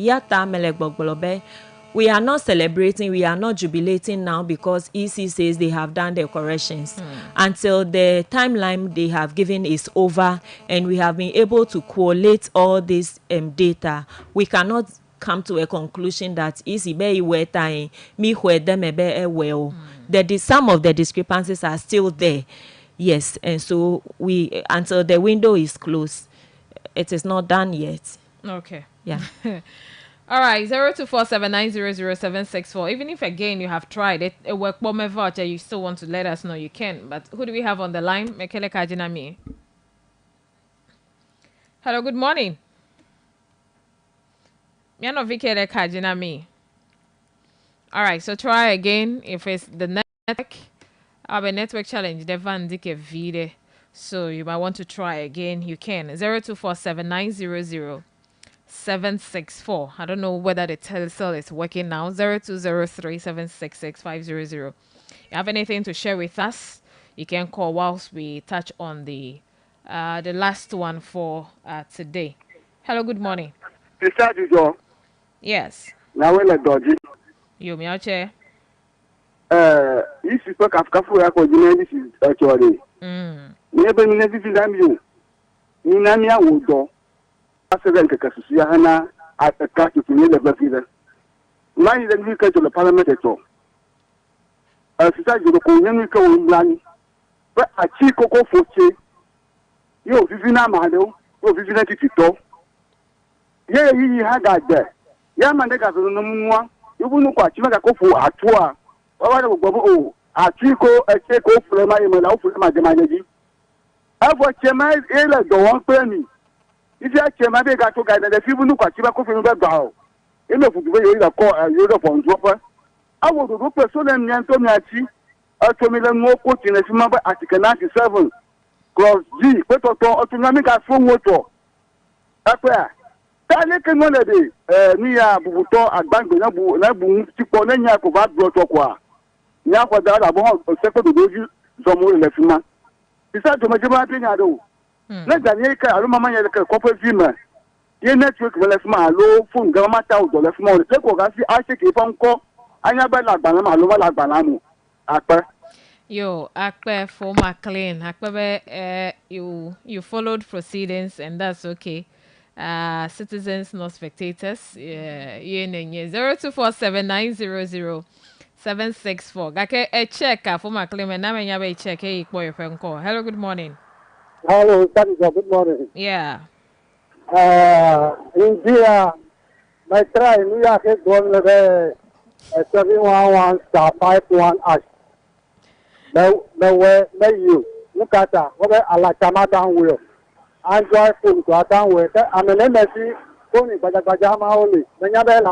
We are not celebrating, we are not jubilating now because EC says they have done the corrections. Until the timeline they have given is over and we have been able to collate all this data, we cannot come to a conclusion that EC be time me well. Some of the discrepancies are still there. Yes, and so we until the window is closed, it is not done yet. Okay. Yeah. All right, 0247900764. Even if again you have tried it, a work bomb voucher, you still want to let us know, you can. But who do we have on the line? Mekele Kajinami. Hello, good morning. Miano Vikele Kajinami. All right, so try again. If it's the network, our network challenge, the Van Dike Vide. So you might want to try again. You can. 0247900764. 764. I don't know whether the telecell is working now. 0203-766-500. You have anything to share with us? You can call whilst we touch on the last one for today. Hello, good morning. Yes. Now when a dodgy. You me chair. This is talk of Kafu. This is actually. Never in everything I'm you. Ninamia would do. Hana at a cat to the president. Mine is we to the parliament at all. Society the community but a chico for you, Vivina Mado, or Vivina Tito. Yeah, he had that there. Yamandeka no more. You wouldn't quite make a coffee at 2 hours. Oh, a chico, a check off for my manager. I've watched your mind, the one penny. If you are my big got to guide the people who quite coffee in the bow. Enough to be a call a uniform dropper. I will go person and Antomiachi. I told me the more quote in a number Article 97. Clause G, but autonomic as full motor. Up there. Can one day, near Buto at Bank Nabu, Tiponania Kovat Brotokwa. Now for that, about a second to do some more in the Fima. Besides, to my Jamaican, let the Yaka, Alumama, corporate Fima. Your network will have my low phone, Gamma Town, the left more. Take what I see, I take a phone call. I never like Banama, Loma like Banamu. Akper. Yo, Akper for McLean. Akper, you followed proceedings, and that's okay. Citizens, not spectators. Yeah, 0247900764. Gake a check for McLean, and now I check. Hey, boy, phone call. Hello, good morning. Hello, good morning. Yeah. India, my try, we are going to 711*51 ash. No way, no you. Look at that. What I like Tamatan will. Android phone to attend with. I'm an MSC phone, but I got only. When you're there,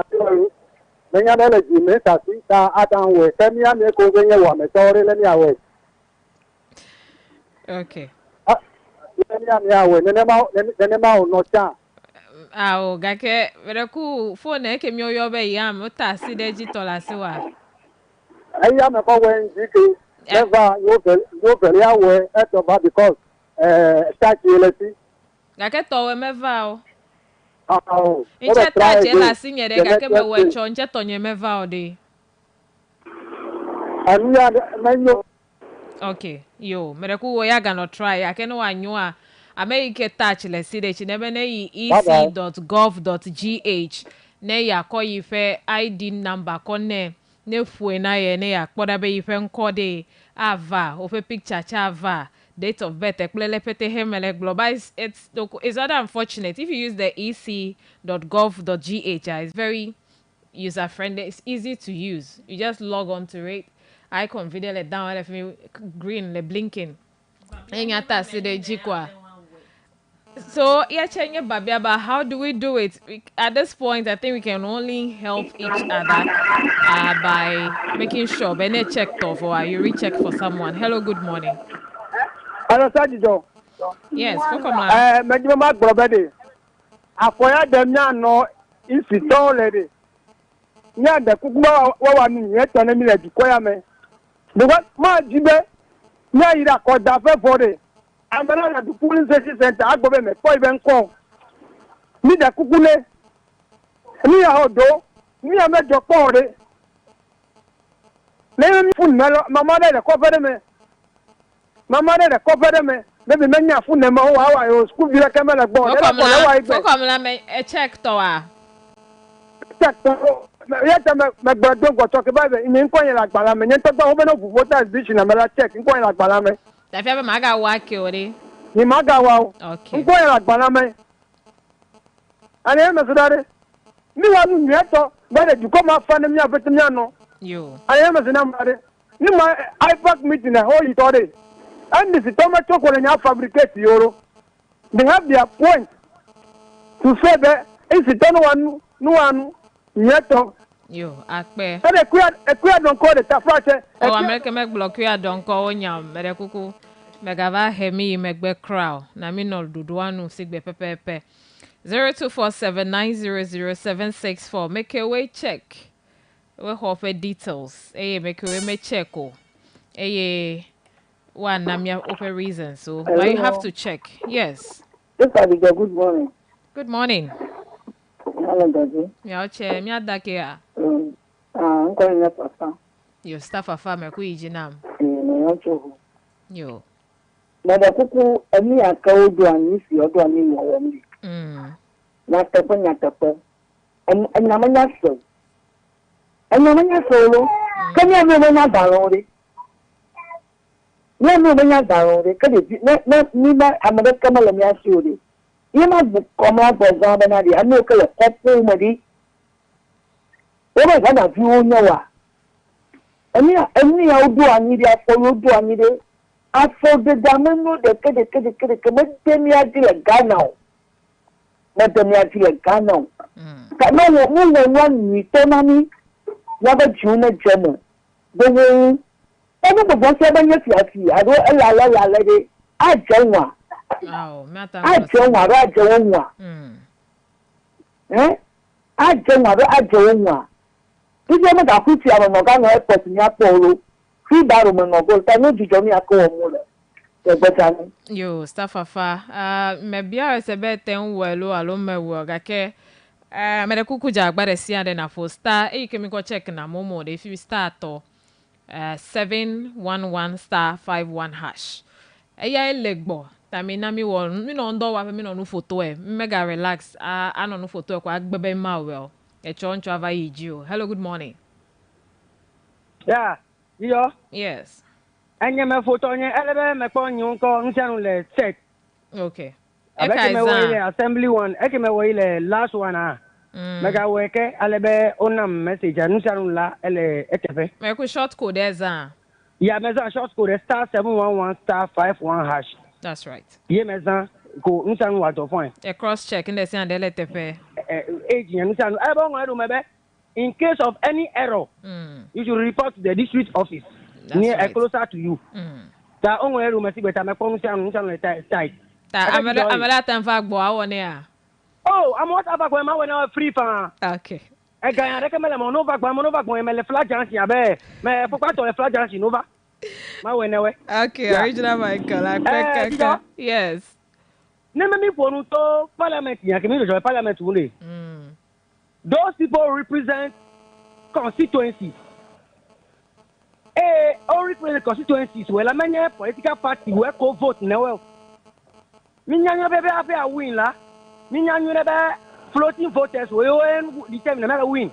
when you're there, you may have seen that attend with. Tell me, I'm going to one. Sorry, let me away. Okay. Let me away. The name out, no chance. Ah, gake, very cool. Phone, I came your way. I'm not a digital as well. I am a power in GK. Never, you very away at the bar because, statuality. Gake, told me, Val. Oh, In chat, I sing it. I came away on chat on your Val day. And we are the Okay, yo, Mereku, we are gonna try. I can one you are. I make a touch, let's see that you never know ec.gov.gh. Ne ya call you fair ID number, conne, ne fuena, ne ya, what be if you code ava, of a picture chava, date of birth, ekplelepete hemele global. It's rather unfortunate. If you use the ec.gov.gh, it's very user friendly, it's easy to use. You just log on to it. Icon video le down left me green le blinking. Enyata see the jikwa. So yeah, chenye babia, but how do we do it? At this point, I think we can only help each other by making sure Bene checked off or you recheck for someone. Hello, good morning. Hello, Sajido. Yes, welcome. Majima Mark Brobedi. Afoya demnya no isi don lady. Nya de kukuma wa ni yeto na mi le dikoya me. Because ma jibe nya ira ko da fe fore. Amana na du police station center agbobe me po ibe nko. Ni de kukule. Ni ya odo, ni ya mejo po re. Le mi fun me mama de ko fere me. Mama de ko fere me. Maybe menya fun me ho wa yo school bi le kemele gbo. Welcome la me check to a. Check to. Yeta me gbadon go talk about it. Ni nko yin la gbala me. Yen to gba ho be no voters bitch na me la check. Nko yin la gbala me. Da fi ma ga wa ke ori. Ni ma ga wa o. Okay. Nko yin la gbala me. Ani me so dare. Ni wa nu ni eto, ba de ko ma fa ne mi afete mi ano. Yo. Ani me so na ma de. Ni ma IPAC meeting na hold it all day. And this tomato ko nya fabricate yoro. They have their point to say that if it don't want no one yeto. Yo, akpe. And a don't call it a frache. Oh, America make block you don't call nyam. Mere kuku megava hemi megbe crow. Na mi no dudu anu sigbe pepepe. 0247900764. Make a way check. We hope details. Make a way me check. One namia open reason. So but you have to check. Yes. Yes, Abigail, good morning. Good morning. Hello, Daddy. Yeah, che mi adake a. I'm calling up Papa. Your staff afa me ku ijinam. Yo. Mada kuku emi aka odo ani si odo ani mo wo mi. Na tepo nya tepo. Enamanya so. Enamanya so lo. Kani ame mo na daro re. Ni ame mo na daro re. Kani ni ba amade kamala mi asuri. Yema bu koma bo gamba na di ame okele kopu mo di. O ma ga na fi o nyawa. Emi ya odo ani di afo odo ani de. Afọ de dameno de kede me demi adile Ghana o. Me demi adile Ghana o. Ka no wo ni to na ni ya ba ju na jemo. De wo ebe bo se ba nye fiafi ado la de a jenwa. Mata. A jenwa ro a jenwa. A jenwa ro a jenwa. Ije me da ku ti aro no ga no airport ni apolo. Yo, staff afa. Me bia se be ten welo alo me wo gake. Me de kuku ja agbare si ande na fo star e kemi ko check na momo de fi star to 711 star 51 hash. Eya elegbo. Tami na mi wo mi no ndo wa mi no nu photo e. Mega relax. Ano nu photo e ko agbebe ma well. E choncho ava yiji. Hello, good morning. Yeah. Yo. Yes. Anya me photo nye elebe me kpo nyu ko nchanu le check. Okay. Eke me wo ile assembly one, eke me wo ile last one ah. Mega weke elebe onam message nchanu la ele etefe. Me ku short code eza. Yeah, me za short code star 711 star 51 hash. That's right. Ye me za ko nchanu wa to point. A cross check in the same and etefe. Age nchanu e bo ngwa do mebe. In case of any error, you should report to the district office closer to you. Ta onwe room si beta me ko nchanu tight. Ta amela tanfa gbo awon e a. Oh, I'm what about when I went free fan. Okay. I can recommend them on Nova when me flag auntie abe. Me for to flag auntie Nova. Ma when away. Okay, original Michael. Yes. Name me for to parliament ya kemi do parliament wule. Those people represent constituencies. All represent constituencies. Well, many political party will go vote now. Well, Minyanya bebe abe a win la. Minyanya bebe floating voters will determine the win.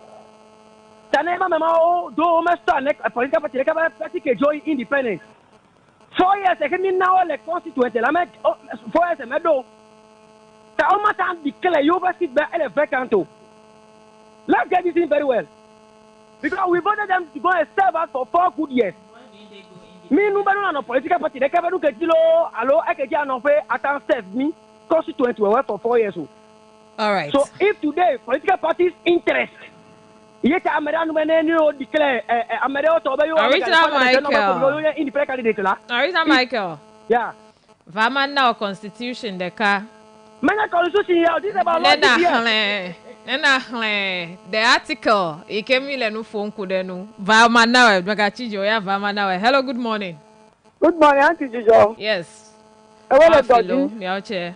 Tanema mama do master next political party party ke join independent. 4 years I can now like constituency. La met 4 years me do. Ta o mata declare you over sit by ele vacant. Let's get this in very well. Because we voted them to go and serve us for 4 good years. Me no no political party. They can't do ketilo. Allo, I can just offer attend serve me constituent we work for 4 years. All right. So if today political parties interest, yet American men declare American to be Original Michael. Independent candidate la. Original Michael. Yeah. Vama now constitution the car. Many constitution here. This is about the article it came in no phone kudenu Vama now Bagachijo ya Vama now. Hello, good morning. Good morning, Auntie Jojo. Yes. I want to talk to you. Me chair.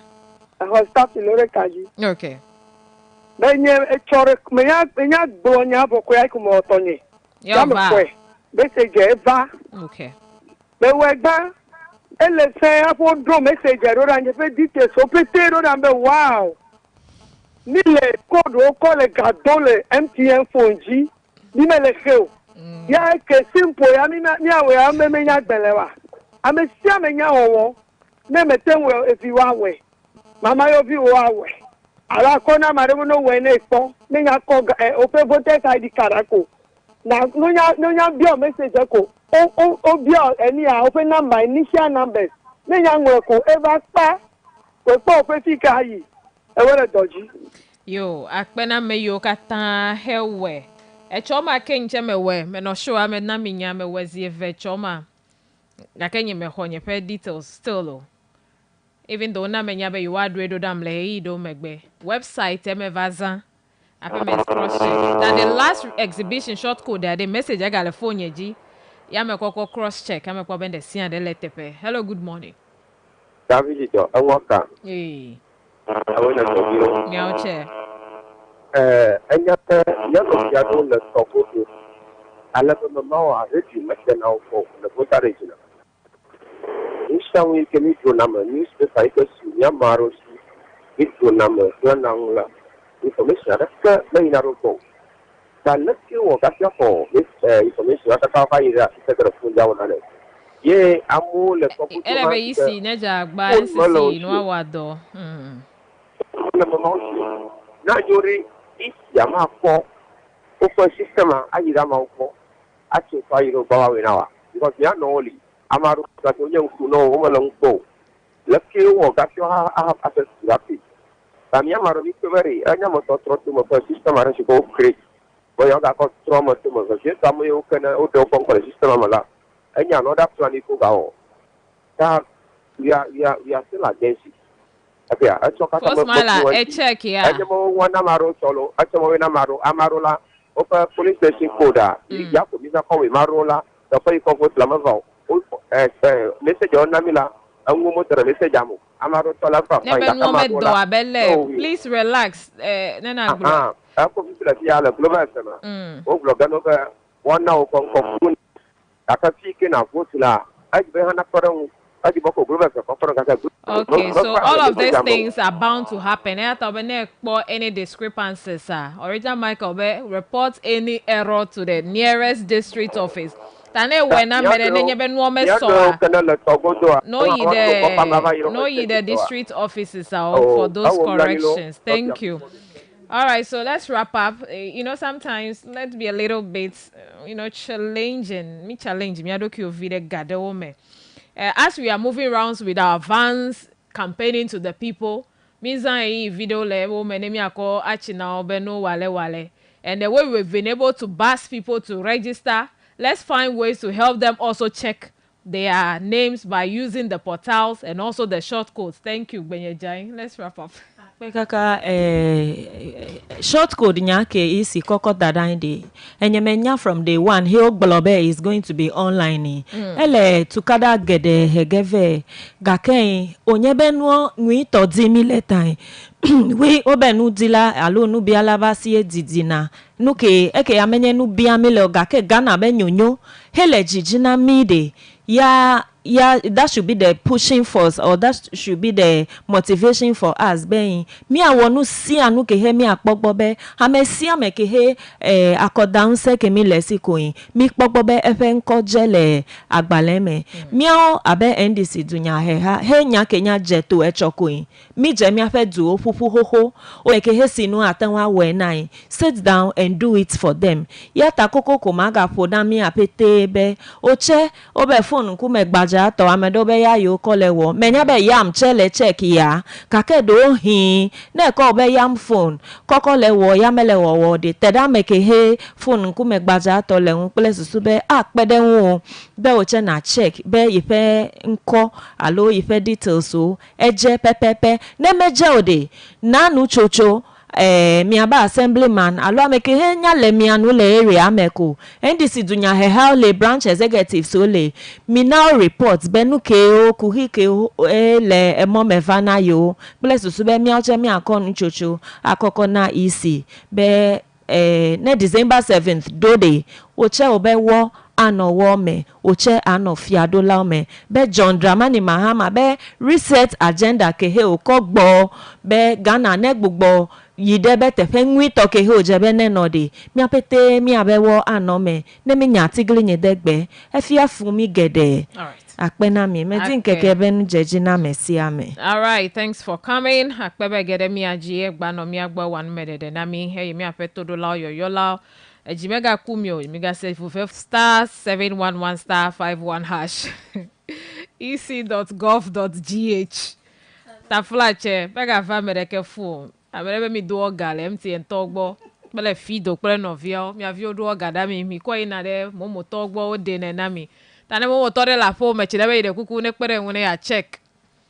I was starting to Kaji. Okay. Then you chore me ya bonya bokoya kumo tonye. Ya va. Message eva. Okay. Me wegba ele say apo do message ro ran je details so pete ro ran be wow. Nile code o call gadon le MTN phone ji. Ni me le kheo. Ya ke simple ya mi na we am me nya gbelewa. Ame sia me nya wowo. Me meten we if you are we. Mama yo bi wo awe. Ala kona mare no we na ipon. Me nya ko ope voter ID card ko. Na no nya bi o message ko. O bi o eni a open number initial numbers. Me nya nwe ko ever pa. We po ope fika yi. E wele doji. Yo, akpena me yo kata hewe. E choma kenche me we. Me no show me na minya me wezi ve choma. Gakenye me honye pe details still lo. even though na menya be you adre do dam le yi do megbe website emevazan ape cross check that the last exhibition short code there the message I got a phone yeji ya me koko cross check ya me kwa bende si and letepe. Hello, good morning. David jo awaka Eh awona to miao che anyata yalo ya do le tokoto ala ko no a reti machana ko le bota regina inshawi kemi do na ma news the cycle ya maro si itu nama tuanang la information ada na inaro ko dan ki wo ka ya ko information ada ka fa ira se ka fu jawo na le ye amu le ko ku ele be isi na ja gba nsisi no awado na mo na yori ya ma ko o system ayira ma ko ati fa iro ba wa na wa because ya no only amaru ka to nyen ku no o ma lo ko le ki wo ka ha access rapid tamia maro mi kveri anya mo to trotu mo system ara shi ko create bo yo ga ko trauma to mo je tamu yo kana o do kon ko system mala anya no da plan ko ga o ta ya still against it apia a choka ta mo e check ya anya mo wana maro solo acha mo na maro amarola o pa police station koda ya ko mi za ko we marola da fa ko ko la ma va o message on na mi la angu mo tere message amu amaro tola fa fa ya kama do abele please relax nana glo ako bisila ya la global sana o bloga no ka wana o kon ko aka fike na votula aji be hana koran aji boko global ka koran ka okay so all of these things are bound to happen any discrepancies original Michael be report any error to the nearest district office tane wena mere nenye be no me so no yi the district offices for those corrections. Thank you. All right, so let's wrap up. Sometimes let's be a little bit challenging. Me challenge me adoki ovide gade me. As we are moving rounds with our vans campaigning to the people, mizan video le wo me nemi ako achina obeno wale and the way we've been able to bust people to register, let's find ways to help them also check their names by using the portals and also the short codes. Thank you, Benyejai. Let's wrap up. Kaka short code nyake isi koko dadande enyemenya from day one he oglobe is going to be online ele tukada gede hegeve gaken onyebenu nwi todimi letan we obenu dila alonu bialaba sie didina nuke eke amenye nu biamele gake gana benyonyo hele jijina mide that should be the pushing force, or that should be the motivation for us. Being me, I want to see anu ke he me akpokbobe. Hame see ame ke he akodanse ke mi lesi koin. Mi akpokbobe efen kojele agbaleme. Miao abe NDC dunya he nya kenya jeto echokoin. Mi je mi afe du opupu ho. O ke he sinu atenwa we nai. Sit down and do it for them. Yata koko komaga poda mi apete be. Oche obe phone kume gbaja to amedobe ya yo kolewo menya be yam chele check ya kake do hin na ko be yam phone kokolewo yamelewo wo de teda meke he phone kume gbaja to le nple susu be akpede won be oche na check be ife nko alo ife details o eje pepepe na meje ode nanu chocho miaba assemblyman alo ameke he nya le mianu le area ameko NDC dunya he how le branch executive so le mi now report benuke o kuhike le emomevana yo bless su be mi ache mi akon chocho akoko na EC be na December 7th dode oche obe wo anowo me oche anofiadola me be John Dramani Mahama be reset agenda ke he okogbo be Ghana ne gbogbo yidebe tefe nwi toke he ojebe nenode mi apete mi abewo anome ne mi nya tigli nyedegbe efia fumi gede. All right. Akpena mi medin keke ben jejina mesi ame. All right, thanks for coming. Akpebe gede mi aji egba no mi agba wan medede na mi he mi apeto do la yo la ejimega kumyo miga say for star 711 star 51 hash ec.gov.gh taflache pega fa mereke fu amerebe mi do ogale MTN togbo pele fido pele novio mi avio do ogada mi ko ina de momo togbo o de na mi tane momo tore la fo me chidebe ide kuku ne pere ngune ya check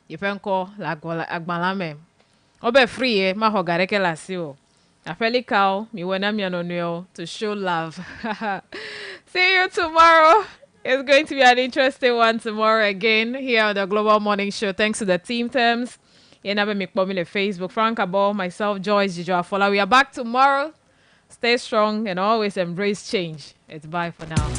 Yefenko la agbalame. Obe free ma hogareke la sio. Afeli cow, mi wena mi anonyo to show love. See you tomorrow. It's going to be an interesting one tomorrow again here on the Global Morning Show. Thanks to the team terms. Yenabe Mikpomile Facebook, Frank Abo, myself, Joyce Jijo Afola. We are back tomorrow. Stay strong and always embrace change. It's bye for now.